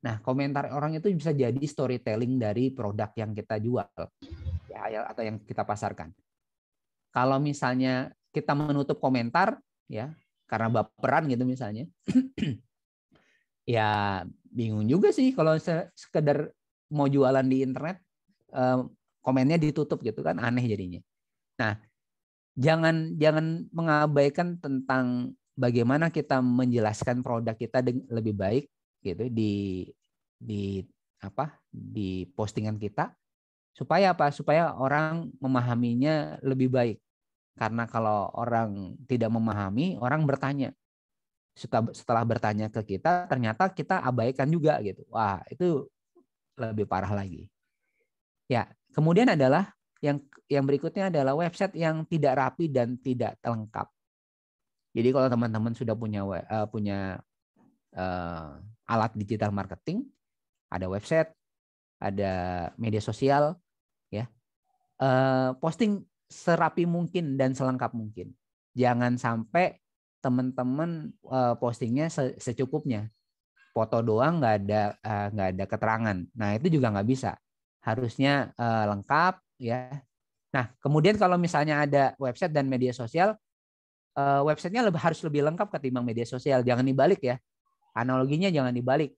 Nah, komentar orang itu bisa jadi storytelling dari produk yang kita jual ya, atau yang kita pasarkan. Kalau misalnya kita menutup komentar ya karena baperan gitu misalnya, ya bingung juga sih kalau sekedar mau jualan di internet, komennya ditutup gitu kan, aneh jadinya. Nah, jangan mengabaikan tentang bagaimana kita menjelaskan produk kita lebih baik gitu di postingan kita, supaya apa? Supaya orang memahaminya lebih baik. Karena kalau orang tidak memahami, orang bertanya. Setelah bertanya ke kita, ternyata kita abaikan juga gitu. Wah, itu lebih parah lagi. Ya, kemudian adalah yang berikutnya adalah website yang tidak rapi dan tidak lengkap. Jadi kalau teman-teman sudah punya alat digital marketing, ada website, ada media sosial, ya, posting serapi mungkin dan selengkap mungkin. Jangan sampai teman-teman postingnya secukupnya, foto doang nggak ada keterangan. Nah, itu juga nggak bisa. Harusnya lengkap ya. Nah, kemudian kalau misalnya ada website dan media sosial, websitenya harus lebih lengkap ketimbang media sosial. Jangan dibalik ya. Analoginya jangan dibalik.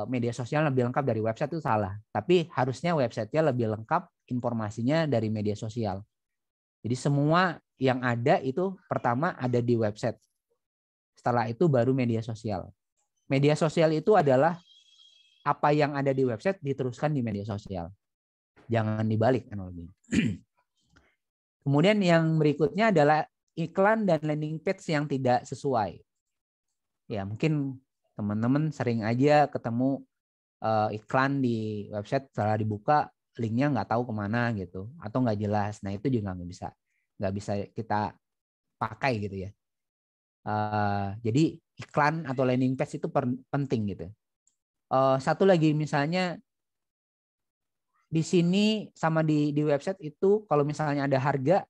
Media sosial lebih lengkap dari website itu salah. Tapi harusnya websitenya lebih lengkap informasinya dari media sosial. Jadi semua yang ada itu pertama ada di website. Setelah itu baru media sosial. Media sosial itu adalah apa yang ada di website diteruskan di media sosial. Jangan dibalik analoginya. Kemudian yang berikutnya adalah iklan dan landing page yang tidak sesuai. Ya, mungkin teman-teman sering aja ketemu iklan di website, setelah dibuka linknya nggak tahu kemana gitu, atau nggak jelas. Nah, itu juga nggak bisa kita pakai gitu ya. Jadi iklan atau landing page itu penting gitu. Satu lagi misalnya di sini sama di website itu kalau misalnya ada harga,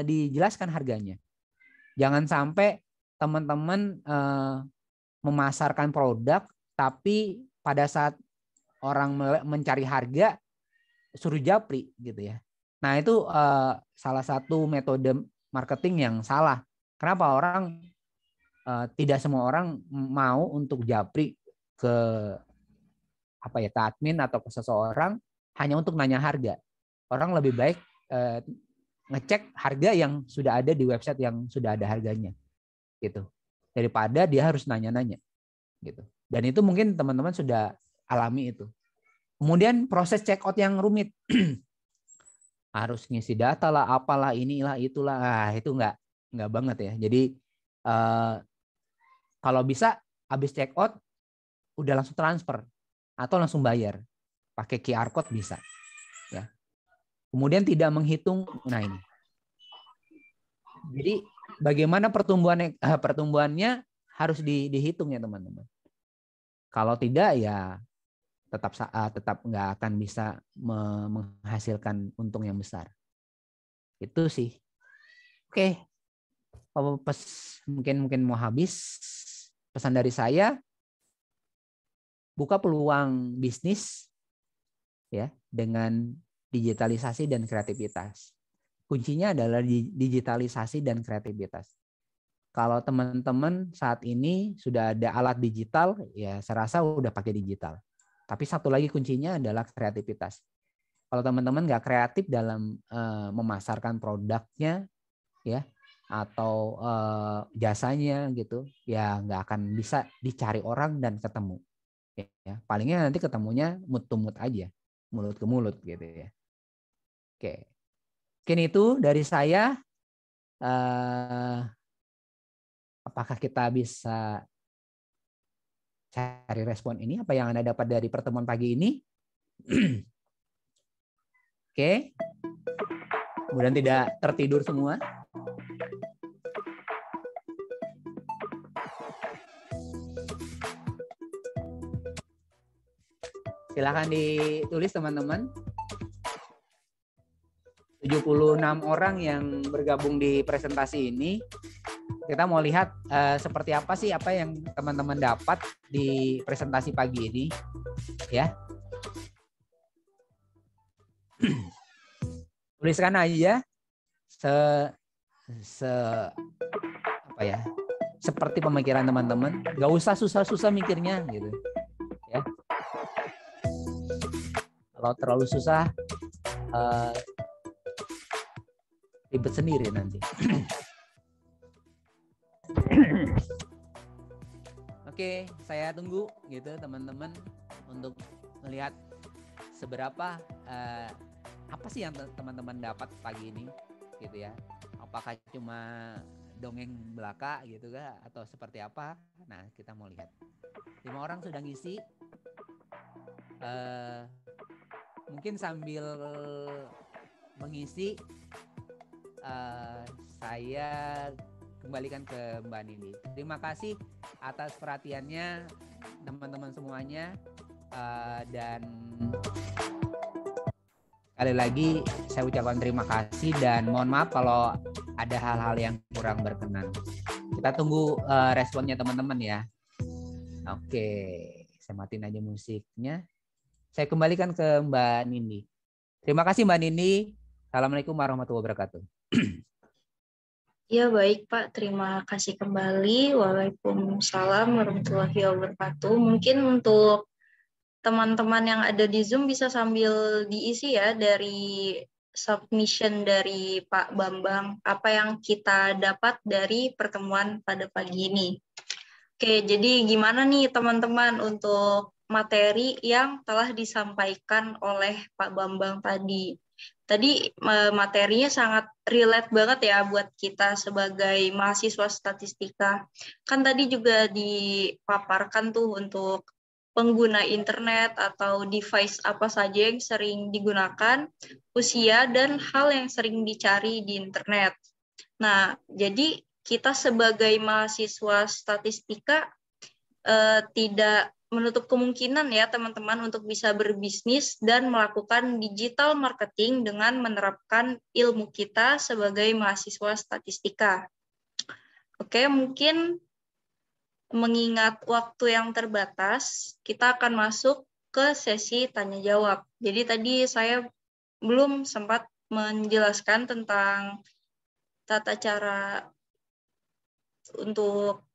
dijelaskan harganya. Jangan sampai teman-teman memasarkan produk tapi pada saat orang mencari harga suruh japri gitu ya. Nah, itu salah satu metode marketing yang salah. Kenapa? Orang tidak semua orang mau untuk japri ke ke admin atau ke seseorang hanya untuk nanya harga. Orang lebih baik ngecek harga yang sudah ada di website yang sudah ada harganya, gitu, daripada dia harus nanya-nanya, gitu. Dan itu mungkin teman-teman sudah alami itu. Kemudian proses check out yang rumit, harus ngisi data lah, apalah, inilah, itulah, itu nggak banget ya. Jadi kalau bisa habis check out udah langsung transfer atau langsung bayar pakai QR code bisa, ya. Kemudian tidak menghitung, nah ini. Jadi bagaimana pertumbuhannya harus dihitung ya teman-teman. Kalau tidak ya tetap nggak akan bisa menghasilkan untung yang besar. Itu sih. Oke. Mungkin mau habis. Pesan dari saya, buka peluang bisnis ya dengan digitalisasi dan kreativitas. Kuncinya adalah digitalisasi dan kreativitas. Kalau teman-teman saat ini sudah ada alat digital, ya saya rasa udah pakai digital. Tapi satu lagi kuncinya adalah kreativitas. Kalau teman-teman nggak kreatif dalam memasarkan produknya, ya, atau jasanya gitu, ya nggak akan bisa dicari orang dan ketemu. Ya, palingnya nanti ketemunya mood to mood aja, mulut ke mulut gitu ya. Oke, mungkin itu dari saya. Apakah kita bisa cari respon ini? Apa yang Anda dapat dari pertemuan pagi ini? Oke. Kemudian tidak tertidur semua. Silakan ditulis teman-teman. 76 orang yang bergabung di presentasi ini. Kita mau lihat seperti apa sih apa yang teman-teman dapat di presentasi pagi ini, ya. Tuliskan aja seperti pemikiran teman-teman. Gak usah susah-susah mikirnya gitu, ya. Kalau terlalu susah ribet sendiri nanti. Oke, saya tunggu gitu teman-teman untuk melihat seberapa apa sih yang teman-teman dapat pagi ini gitu ya. Apakah cuma dongeng belaka gitu kah atau seperti apa? Nah, kita mau lihat. 5 orang sudah ngisi. Mungkin sambil mengisi saya kembalikan ke Mbak Nindi. Terima kasih atas perhatiannya teman-teman semuanya, dan sekali lagi saya ucapkan terima kasih dan mohon maaf kalau ada hal-hal yang kurang berkenan. Kita tunggu responnya teman-teman ya. Oke, saya matiin aja musiknya. Saya kembalikan ke Mbak Nindi. Terima kasih Mbak Nindi. Assalamualaikum warahmatullahi wabarakatuh. Ya, baik Pak. Terima kasih kembali. Waalaikumsalam warahmatullahi wabarakatuh. Mungkin untuk teman-teman yang ada di Zoom bisa sambil diisi ya dari submission dari Pak Bambang, apa yang kita dapat dari pertemuan pada pagi ini. Oke, jadi gimana nih teman-teman untuk materi yang telah disampaikan oleh Pak Bambang tadi? Tadi materinya sangat relate banget ya buat kita sebagai mahasiswa statistika. Kan tadi juga dipaparkan tuh untuk pengguna internet atau device apa saja yang sering digunakan, usia, dan hal yang sering dicari di internet. Nah, jadi kita sebagai mahasiswa statistika tidak menutup kemungkinan ya teman-teman untuk bisa berbisnis dan melakukan digital marketing dengan menerapkan ilmu kita sebagai mahasiswa statistika. Oke, mungkin mengingat waktu yang terbatas, kita akan masuk ke sesi tanya jawab. Jadi tadi saya belum sempat menjelaskan tentang tata cara untuk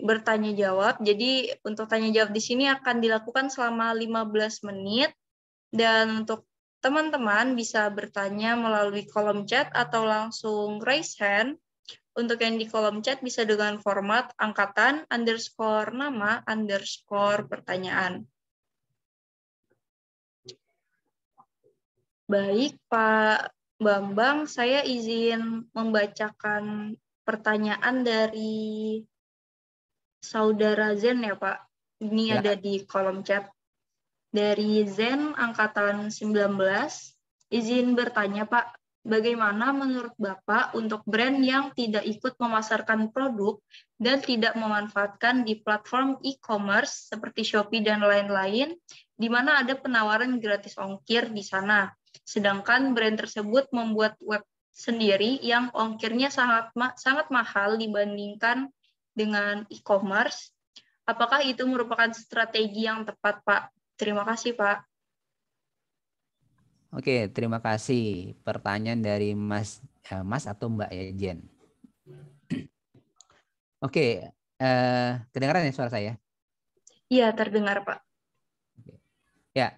bertanya jawab. Jadi untuk tanya jawab di sini akan dilakukan selama 15 menit. Dan untuk teman-teman bisa bertanya melalui kolom chat atau langsung raise hand. Untuk yang di kolom chat bisa dengan format angkatan underscore nama underscore pertanyaan. Baik, Pak Bambang, saya izin membacakan pertanyaan dari Saudara Zen ya, Pak. Ini Ya. ada di kolom chat. Dari Zen Angkatan 19, izin bertanya, Pak. Bagaimana menurut Bapak untuk brand yang tidak ikut memasarkan produk dan tidak memanfaatkan di platform e-commerce seperti Shopee dan lain-lain, di mana ada penawaran gratis ongkir di sana? Sedangkan brand tersebut membuat web sendiri yang ongkirnya sangat mahal dibandingkan dengan e-commerce. Apakah itu merupakan strategi yang tepat, Pak? Terima kasih, Pak. Oke, terima kasih. Pertanyaan dari Mas atau Mbak ya, Jen. Oke, kedengaran ya suara saya? Iya, terdengar, Pak. Ya,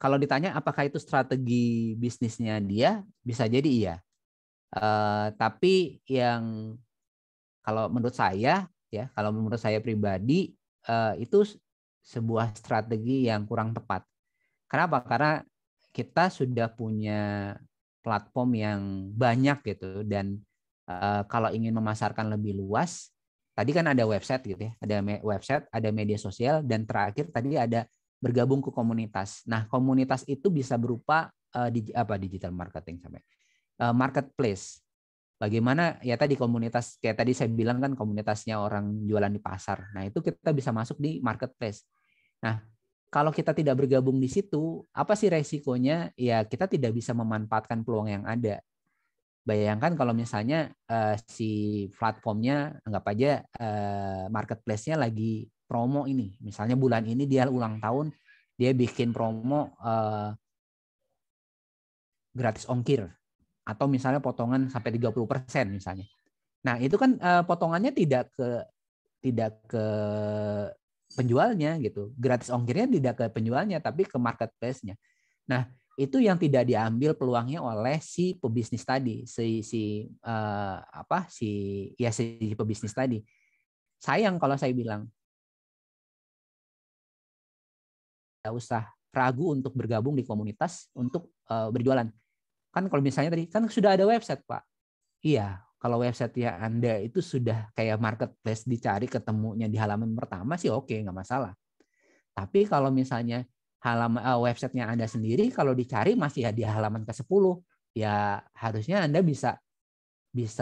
kalau ditanya apakah itu strategi bisnisnya dia, bisa jadi iya. Tapi yang kalau menurut saya ya, kalau menurut saya pribadi itu sebuah strategi yang kurang tepat. Kenapa? Karena kita sudah punya platform yang banyak gitu, dan kalau ingin memasarkan lebih luas, tadi kan ada website gitu ya, ada website, ada media sosial, dan terakhir tadi ada bergabung ke komunitas. Nah, komunitas itu bisa berupa digital marketing sampai marketplace. Bagaimana ya tadi komunitas, kayak tadi saya bilang kan komunitasnya orang jualan di pasar. Nah, itu kita bisa masuk di marketplace. Nah, kalau kita tidak bergabung di situ, apa sih resikonya? Ya kita tidak bisa memanfaatkan peluang yang ada. Bayangkan kalau misalnya si platformnya, anggap aja marketplace-nya lagi promo ini. Misalnya bulan ini dia ulang tahun, dia bikin promo gratis ongkir. Atau misalnya potongan sampai 30% misalnya. Nah, itu kan potongannya tidak ke penjualnya gitu. Gratis ongkirnya tidak ke penjualnya tapi ke marketplace-nya. Nah, itu yang tidak diambil peluangnya oleh si pebisnis tadi, si pebisnis tadi. Sayang kalau saya bilang tidak usah ragu untuk bergabung di komunitas untuk berjualan. Kan kalau misalnya tadi kan sudah ada website, Pak. Iya, kalau website ya Anda itu sudah kayak marketplace, dicari ketemunya di halaman pertama sih oke, nggak masalah. Tapi kalau misalnya websitenya Anda sendiri, kalau dicari masih ya di halaman ke-10, ya harusnya Anda bisa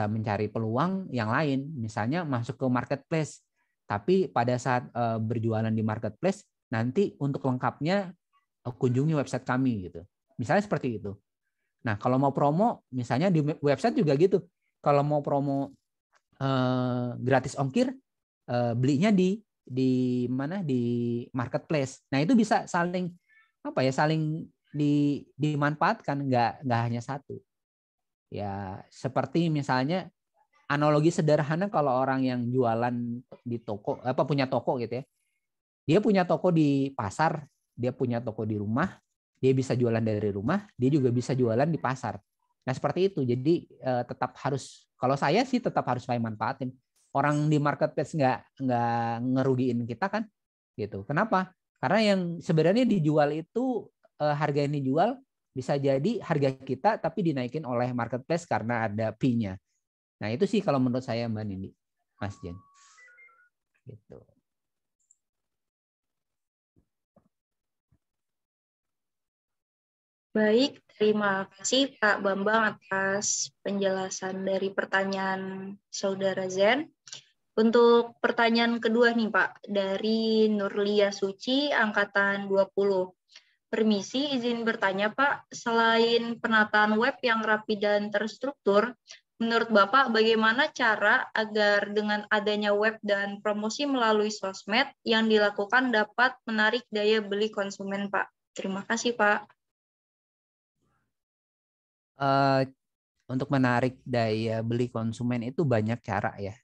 mencari peluang yang lain, misalnya masuk ke marketplace. Tapi pada saat berjualan di marketplace, nanti untuk lengkapnya kunjungi website kami gitu. Misalnya seperti itu. Nah, kalau mau promo, misalnya di website juga gitu. Kalau mau promo gratis ongkir, belinya di mana, di marketplace. Nah, itu bisa saling dimanfaatkan, nggak hanya satu. Ya, seperti misalnya analogi sederhana, kalau orang yang jualan di toko, punya toko gitu ya. Dia punya toko di pasar, dia punya toko di rumah, dia bisa jualan dari rumah, dia juga bisa jualan di pasar. Nah, seperti itu. Jadi tetap harus, kalau saya sih tetap harus saya manfaatin. Orang di marketplace nggak ngerugiin kita kan, gitu. Kenapa? Karena yang sebenarnya dijual itu harga yang dijual bisa jadi harga kita tapi dinaikin oleh marketplace karena ada fee-nya. Nah, itu sih kalau menurut saya, Mbak Nindi, Mas Jen. Gitu. Baik, terima kasih Pak Bambang atas penjelasan dari pertanyaan Saudara Zen. Untuk pertanyaan kedua nih Pak, dari Nurlia Suci, Angkatan 20. Permisi, izin bertanya Pak, selain penataan web yang rapi dan terstruktur, menurut Bapak bagaimana cara agar dengan adanya web dan promosi melalui sosmed yang dilakukan dapat menarik daya beli konsumen Pak? Terima kasih Pak. Untuk menarik daya beli konsumen itu banyak cara ya.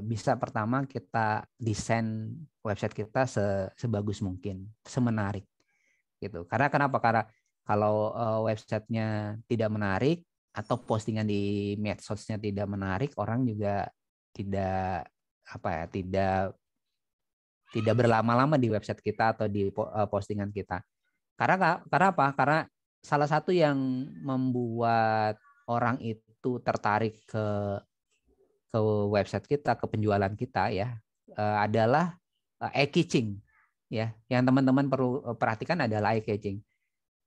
bisa pertama kita desain website kita sebagus mungkin, semenarik gitu. Karena kenapa? Karena kalau websitenya tidak menarik atau postingan di medsosnya tidak menarik, orang juga tidak tidak berlama-lama di website kita atau di postingan kita. Karena apa? Karena salah satu yang membuat orang itu tertarik ke website kita, ke penjualan kita ya, adalah eye-catching ya. Yang teman-teman perlu perhatikan adalah eye-catching.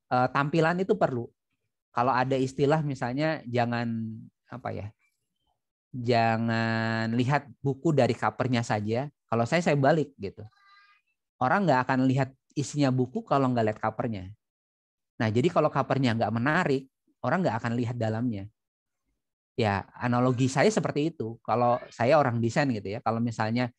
Tampilan itu perlu. Kalau ada istilah misalnya jangan jangan lihat buku dari covernya saja. Kalau saya balik gitu. Orang nggak akan lihat isinya buku kalau nggak lihat covernya. Nah, jadi kalau covernya nggak menarik, orang nggak akan lihat dalamnya. Ya, analogi saya seperti itu. Kalau saya orang desain gitu ya, kalau misalnya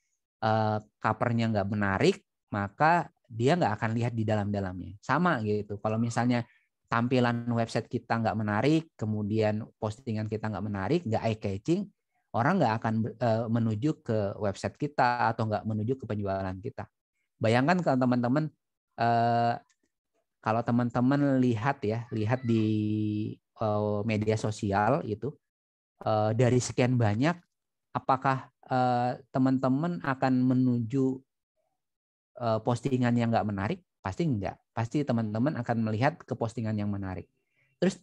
covernya nggak menarik, maka dia nggak akan lihat di dalam-dalamnya. Sama gitu. Kalau misalnya tampilan website kita nggak menarik, kemudian postingan kita nggak menarik, nggak eye-catching, orang nggak akan menuju ke website kita atau nggak menuju ke penjualan kita. Bayangkan kalau teman-teman lihat di media sosial itu, dari sekian banyak, apakah teman-teman akan menuju postingan yang nggak menarik? Pasti enggak. Pasti teman-teman akan melihat ke postingan yang menarik. Terus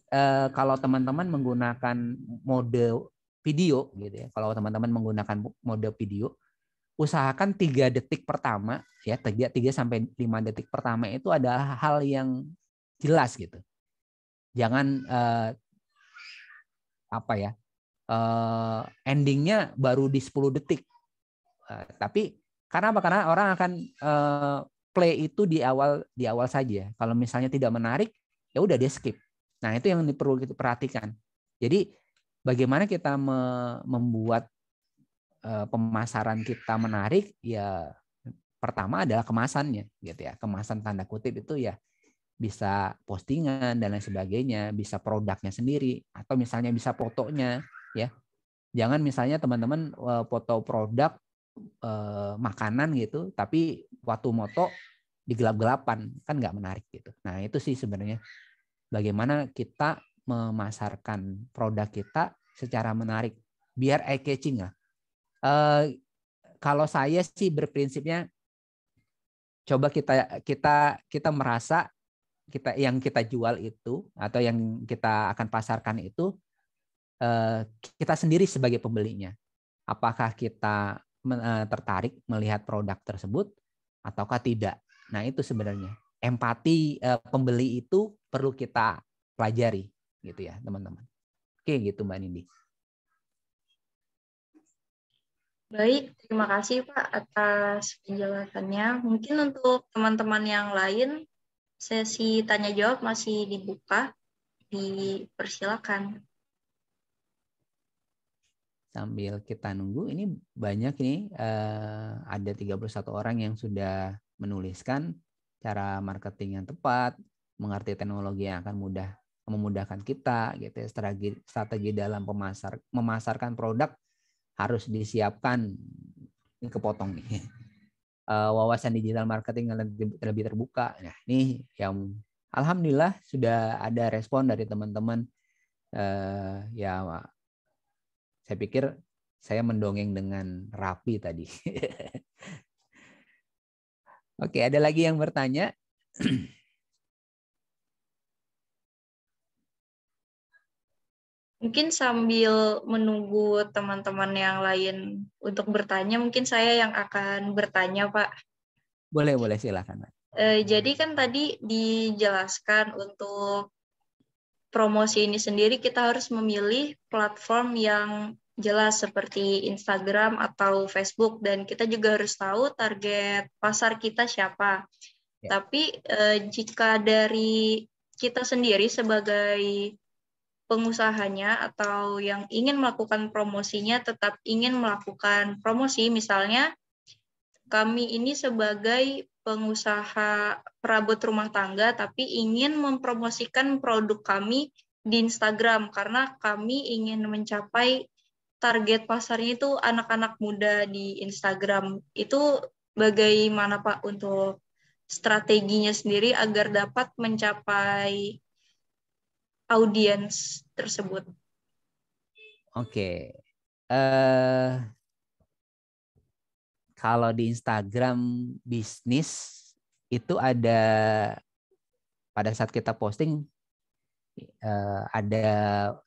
kalau teman-teman menggunakan mode video gitu ya, kalau teman-teman menggunakan mode video, usahakan 3 detik pertama ya, 3 sampai 5 detik pertama itu adalah hal yang jelas gitu. Jangan endingnya baru di 10 detik. Tapi karena apa? Karena orang akan play itu di awal saja. Kalau misalnya tidak menarik, ya udah dia skip. Nah, itu yang perlu kita perhatikan. Jadi bagaimana kita membuat pemasaran kita menarik? Ya pertama adalah kemasannya, gitu ya. Kemasan tanda kutip itu ya bisa postingan dan lain sebagainya, bisa produknya sendiri, atau misalnya bisa fotonya, ya. Jangan misalnya teman-teman foto produk makanan gitu, tapi waktu moto di gelap-gelapan, kan nggak menarik gitu. Nah, itu sih sebenarnya bagaimana kita memasarkan produk kita secara menarik, biar eye-catching lah. Kalau saya sih berprinsipnya, coba kita merasa yang kita jual itu atau yang kita akan pasarkan itu, kita sendiri sebagai pembelinya. Apakah kita tertarik melihat produk tersebut ataukah tidak? Nah, itu sebenarnya empati pembeli itu perlu kita pelajari gitu ya, teman-teman. Oke, gitu Mbak Nindi. Baik, terima kasih Pak atas penjelasannya. Mungkin untuk teman-teman yang lain, sesi tanya jawab masih dibuka. Dipersilakan. Sambil kita nunggu, ini banyak nih, ada 31 orang yang sudah menuliskan cara marketing yang tepat, mengerti teknologi yang akan memudahkan kita, gitu ya. Strategi dalam memasarkan produk harus disiapkan. Ini kepotong nih. Wawasan digital marketing yang lebih terbuka. Nah, ini yang alhamdulillah sudah ada respon dari teman-teman. Ya, saya pikir saya mendongeng dengan rapi tadi. Oke, ada lagi yang bertanya? Mungkin sambil menunggu teman-teman yang lain untuk bertanya, mungkin saya yang akan bertanya, Pak. Boleh, silakan. Jadi kan tadi dijelaskan untuk promosi ini sendiri kita harus memilih platform yang jelas seperti Instagram atau Facebook, dan kita juga harus tahu target pasar kita siapa. Ya. Tapi jika dari kita sendiri sebagai pengusahanya atau yang ingin melakukan promosinya tetap ingin melakukan promosi, misalnya kami ini sebagai pengusaha perabot rumah tangga tapi ingin mempromosikan produk kami di Instagram karena kami ingin mencapai target pasarnya itu anak-anak muda di Instagram. Itu bagaimana Pak untuk strateginya sendiri agar dapat mencapai audiens tersebut? Oke. Kalau di Instagram bisnis itu ada pada saat kita posting ada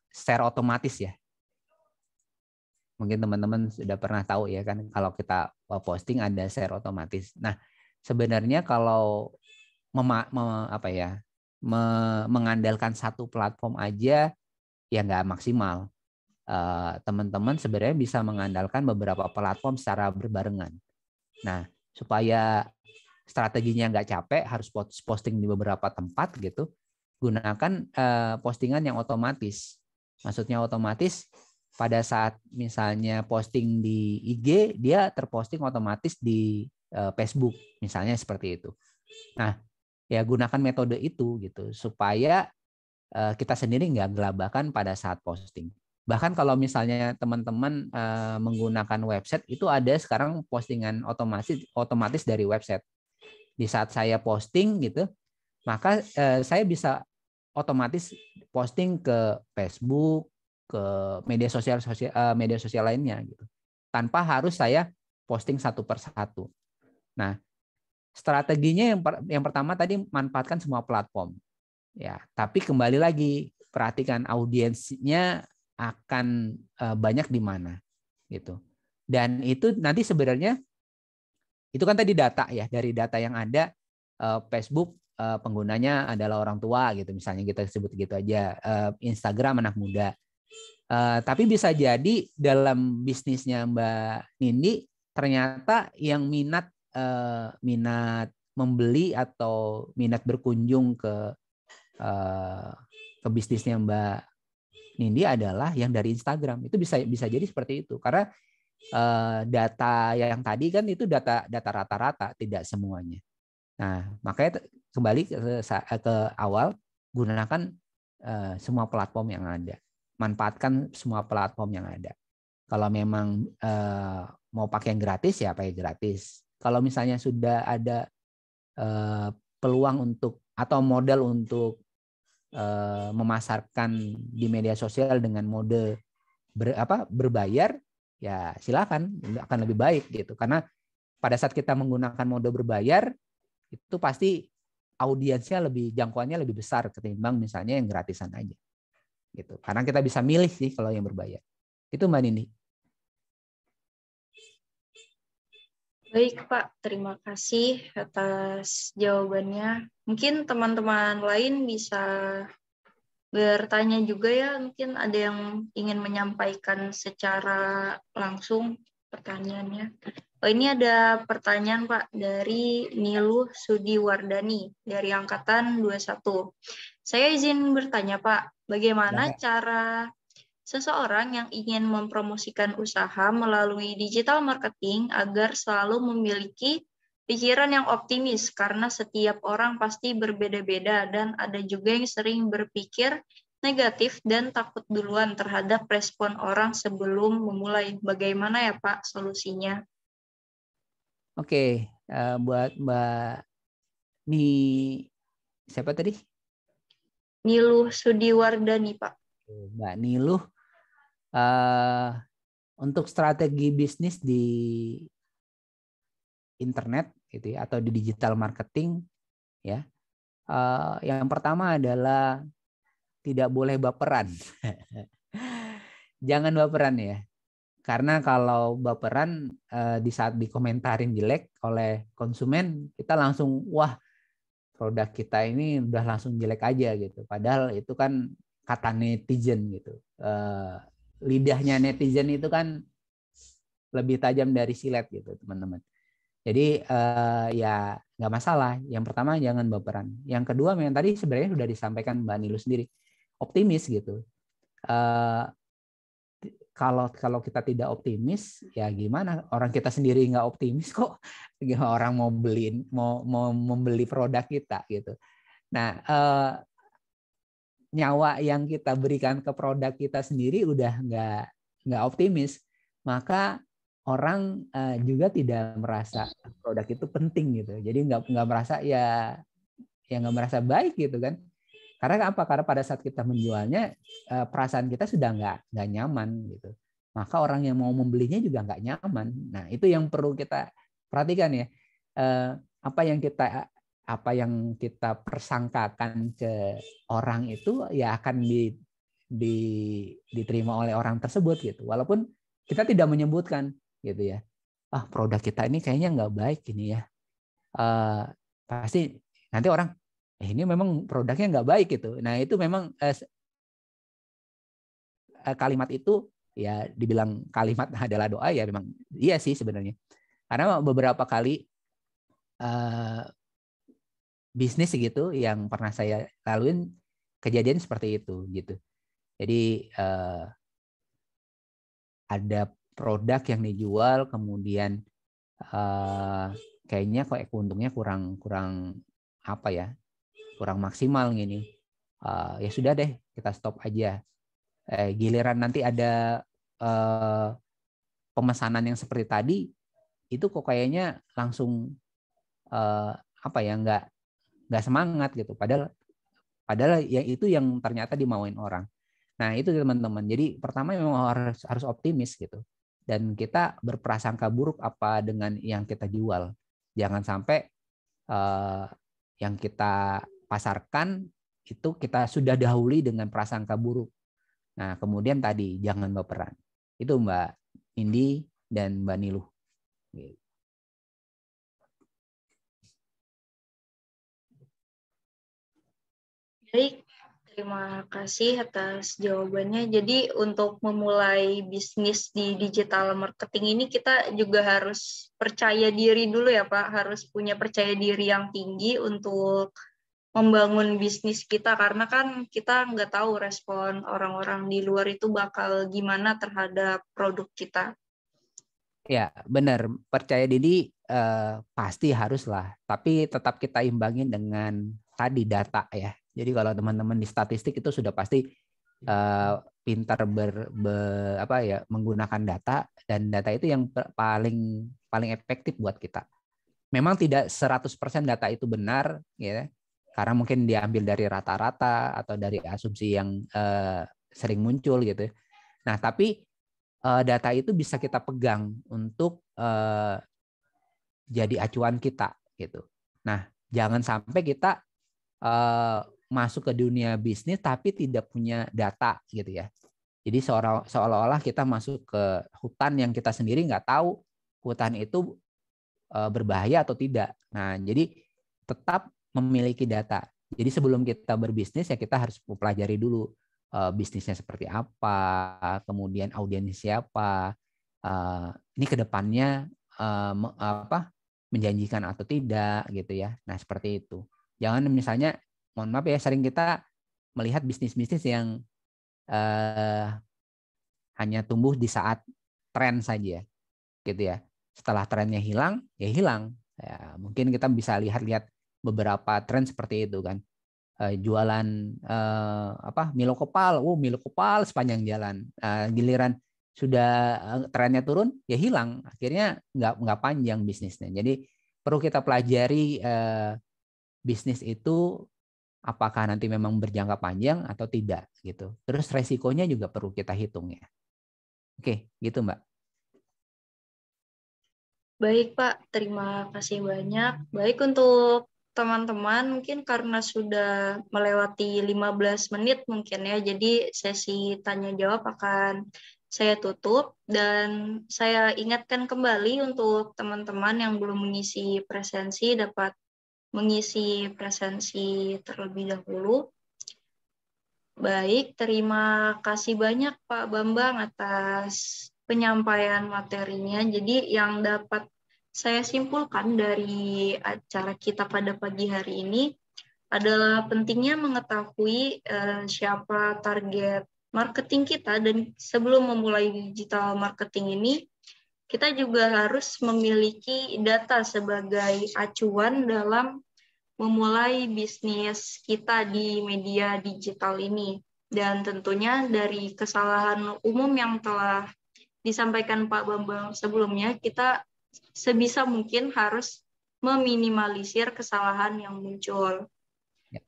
share otomatis ya. Mungkin teman-teman sudah pernah tahu ya kan kalau kita posting ada share otomatis. Nah, sebenarnya kalau mengandalkan satu platform aja ya nggak maksimal. Teman-teman sebenarnya bisa mengandalkan beberapa platform secara berbarengan. Nah, supaya strateginya nggak capek, harus posting di beberapa tempat gitu, gunakan postingan yang otomatis. Maksudnya otomatis pada saat misalnya posting di IG, dia terposting otomatis di Facebook, misalnya seperti itu. Nah, ya gunakan metode itu gitu, supaya kita sendiri nggak gelabakan pada saat posting. Bahkan kalau misalnya teman-teman menggunakan website, itu ada sekarang postingan otomatis dari website. Di saat saya posting gitu, maka saya bisa otomatis posting ke Facebook, ke media sosial lainnya gitu, tanpa harus saya posting satu persatu. Nah, strateginya yang pertama tadi manfaatkan semua platform, ya. Tapi kembali lagi perhatikan audiensnya akan banyak di mana, gitu. Dan itu nanti sebenarnya itu kan tadi data ya, dari data yang ada Facebook penggunanya adalah orang tua gitu, misalnya kita sebut gitu aja, Instagram anak muda. Tapi bisa jadi dalam bisnisnya Mbak Nindi ternyata yang minat membeli atau minat berkunjung ke bisnisnya Mbak Nindi adalah yang dari Instagram. Itu bisa jadi seperti itu karena data yang tadi kan itu data rata-rata, tidak semuanya. Nah, makanya kembali ke awal, gunakan semua platform yang ada. Manfaatkan semua platform yang ada. Kalau memang mau pakai yang gratis, ya pakai gratis. Kalau misalnya sudah ada peluang untuk atau modal untuk memasarkan di media sosial dengan mode berbayar, ya silakan, akan lebih baik gitu. Karena pada saat kita menggunakan mode berbayar, itu pasti audiensnya jangkauannya lebih besar ketimbang misalnya yang gratisan aja. Gitu. Karena kita bisa milih sih kalau yang berbayar. Itu Mbak Nindi. Baik Pak, terima kasih atas jawabannya. Mungkin teman-teman lain bisa bertanya juga ya, mungkin ada yang ingin menyampaikan secara langsung pertanyaannya. Oh, ini ada pertanyaan Pak dari Niluh Sudiwardani dari Angkatan 21. Saya izin bertanya Pak, bagaimana cara seseorang yang ingin mempromosikan usaha melalui digital marketing agar selalu memiliki pikiran yang optimis karena setiap orang pasti berbeda-beda dan ada juga yang sering berpikir negatif dan takut duluan terhadap respon orang sebelum memulai. Bagaimana ya Pak solusinya? Oke, buat Mbak siapa tadi? Niluh Sudiwardani Pak. Mbak Niluh, untuk strategi bisnis di internet gitu ya, atau di digital marketing ya, yang pertama adalah tidak boleh baperan. Jangan baperan ya, karena kalau baperan di saat dikomentarin jelek oleh konsumen, kita langsung wah, produk kita ini udah langsung jelek aja gitu. Padahal itu kan kata netizen gitu. Lidahnya netizen itu kan lebih tajam dari silet gitu, teman-teman. Jadi ya nggak masalah. Yang pertama jangan baperan. Yang kedua, yang tadi sebenarnya sudah disampaikan Mbak Nilu sendiri, optimis gitu. Kalau kita tidak optimis, ya gimana? Orang kita sendiri nggak optimis kok, orang mau membeli produk kita gitu. Nah, nyawa yang kita berikan ke produk kita sendiri udah nggak optimis, maka orang juga tidak merasa produk itu penting gitu. Jadi nggak merasa nggak merasa baik gitu kan. Karena apa? Karena pada saat kita menjualnya perasaan kita sudah nggak nyaman gitu. Maka orang yang mau membelinya juga nggak nyaman. Nah itu yang perlu kita perhatikan ya. Apa yang kita persangkakan ke orang itu ya akan diterima oleh orang tersebut gitu. Walaupun kita tidak menyebutkan gitu ya. Produk kita ini kayaknya nggak baik ini ya. Pasti nanti orang ini memang produknya nggak baik gitu. Nah itu memang kalimat itu ya dibilang kalimat adalah doa ya memang iya sih sebenarnya. Karena beberapa kali bisnis gitu yang pernah saya laluin kejadian seperti itu gitu. Jadi ada produk yang dijual kemudian kayaknya kok untungnya kurang apa ya, kurang maksimal gini. Ya sudah deh kita stop aja. Giliran nanti ada pemesanan yang seperti tadi itu kok kayaknya langsung apa ya nggak semangat gitu. Padahal ya itu yang ternyata dimauin orang. Nah itu teman-teman. Jadi pertama memang harus optimis gitu. Dan kita berprasangka buruk apa dengan yang kita jual. Jangan sampai yang kita pasarkan itu kita sudah dahului dengan prasangka buruk. Nah kemudian tadi jangan baperan. Itu Mbak Indi dan Mbak Niluh. Baik, terima kasih atas jawabannya. Jadi untuk memulai bisnis di digital marketing ini kita juga harus percaya diri dulu ya Pak, harus punya percaya diri yang tinggi untuk membangun bisnis kita, karena kan kita nggak tahu respon orang-orang di luar itu bakal gimana terhadap produk kita. Ya benar, percaya diri pasti haruslah, tapi tetap kita imbangin dengan tadi data ya. Jadi kalau teman-teman di statistik itu sudah pasti pintar menggunakan data, dan data itu yang paling efektif buat kita. Memang tidak 100% data itu benar ya. Karena mungkin diambil dari rata-rata atau dari asumsi yang sering muncul gitu. Nah, tapi data itu bisa kita pegang untuk jadi acuan kita gitu. Nah, jangan sampai kita masuk ke dunia bisnis tapi tidak punya data gitu ya. Jadi seolah-olah kita masuk ke hutan yang kita sendiri nggak tahu hutan itu berbahaya atau tidak. Nah, jadi tetap memiliki data. Jadi sebelum kita berbisnis ya kita harus pelajari dulu bisnisnya seperti apa, kemudian audiensnya siapa, ini kedepannya menjanjikan atau tidak gitu ya. Nah seperti itu. Jangan misalnya, mohon maaf ya, sering kita melihat bisnis-bisnis yang hanya tumbuh di saat tren saja, gitu ya. Setelah trennya hilang, ya hilang. Ya, mungkin kita bisa lihat-lihat beberapa tren seperti itu kan. Jualan Milo Kepal, Milo Kepal sepanjang jalan. Giliran sudah trennya turun, ya hilang. Akhirnya nggak panjang bisnisnya. Jadi perlu kita pelajari bisnis itu apakah nanti memang berjangka panjang atau tidak gitu. Terus resikonya juga perlu kita hitung ya. Oke, gitu Mbak. Baik Pak, terima kasih banyak. Baik, untuk teman-teman mungkin karena sudah melewati 15 menit mungkin ya, jadi sesi tanya jawab akan saya tutup, dan saya ingatkan kembali untuk teman-teman yang belum mengisi presensi dapat mengisi presensi terlebih dahulu. Baik, terima kasih banyak Pak Bambang atas penyampaian materinya. Jadi yang dapat saya simpulkan dari acara kita pada pagi hari ini adalah pentingnya mengetahui siapa target marketing kita, dan sebelum memulai digital marketing ini kita juga harus memiliki data sebagai acuan dalam memulai bisnis kita di media digital ini. Dan tentunya dari kesalahan umum yang telah disampaikan Pak Bambang sebelumnya, kita sebisa mungkin harus meminimalisir kesalahan yang muncul. Ya.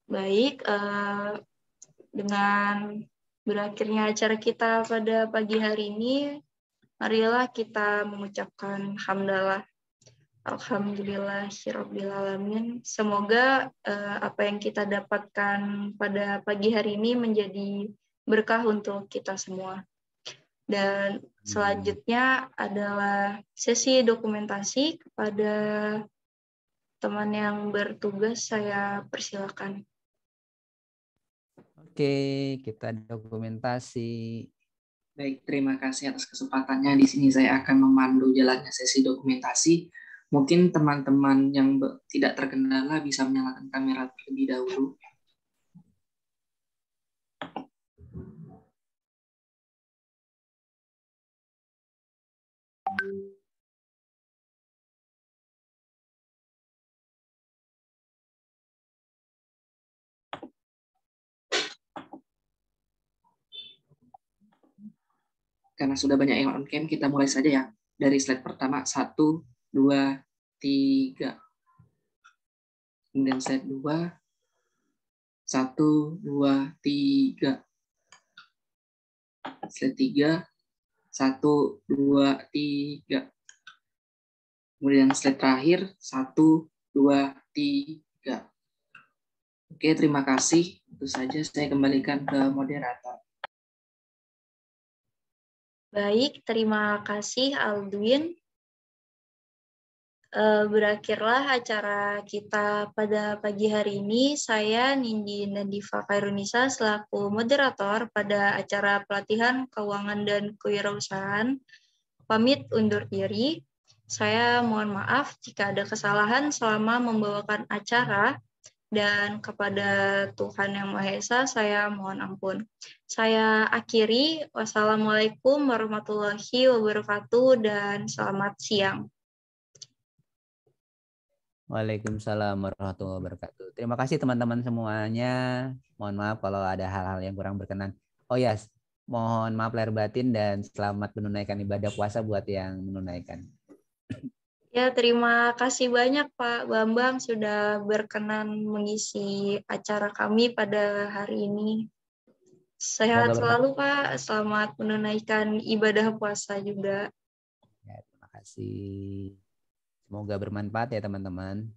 Baik, dengan berakhirnya acara kita pada pagi hari ini, marilah kita mengucapkan hamdalah. Alhamdulillahirrabbilalamin. Semoga apa yang kita dapatkan pada pagi hari ini menjadi berkah untuk kita semua. Dan selanjutnya adalah sesi dokumentasi. Kepada teman yang bertugas, saya persilakan. Oke, kita dokumentasi. Baik, terima kasih atas kesempatannya. Di sini saya akan memandu jalannya sesi dokumentasi. Mungkin teman-teman yang tidak terkendala bisa menyalakan kamera terlebih dahulu. Karena sudah banyak yang on cam, kita mulai saja ya. Dari slide pertama, 1, 2, 3. Kemudian slide 2, 1, 2, 3. Slide 3, 1, 2, 3. Kemudian slide terakhir, 1, 2, 3. Oke, terima kasih. Itu saja saya kembalikan ke moderator. Baik, terima kasih Aldwin. Berakhirlah acara kita pada pagi hari ini. Saya Nindi Nadifa Khairunisa selaku moderator pada acara pelatihan keuangan dan kewirausahaan. Pamit undur diri. Saya mohon maaf jika ada kesalahan selama membawakan acara. Dan kepada Tuhan Yang Maha Esa, saya mohon ampun. Saya akhiri. Wassalamualaikum warahmatullahi wabarakatuh dan selamat siang. Waalaikumsalam warahmatullahi wabarakatuh. Terima kasih teman-teman semuanya. Mohon maaf kalau ada hal-hal yang kurang berkenan. Oh ya, mohon maaf lahir batin dan selamat menunaikan ibadah puasa buat yang menunaikan. Ya, terima kasih banyak Pak Bambang sudah berkenan mengisi acara kami pada hari ini. Sehat selalu Pak, selamat menunaikan ibadah puasa juga. Ya, terima kasih. Semoga bermanfaat ya teman-teman.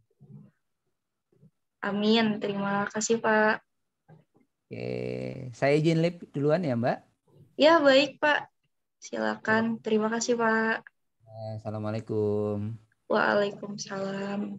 Amin, terima kasih Pak. Oke, saya izin live duluan ya Mbak. Ya, baik Pak. Silakan. Terima kasih Pak. Assalamualaikum. Waalaikumsalam.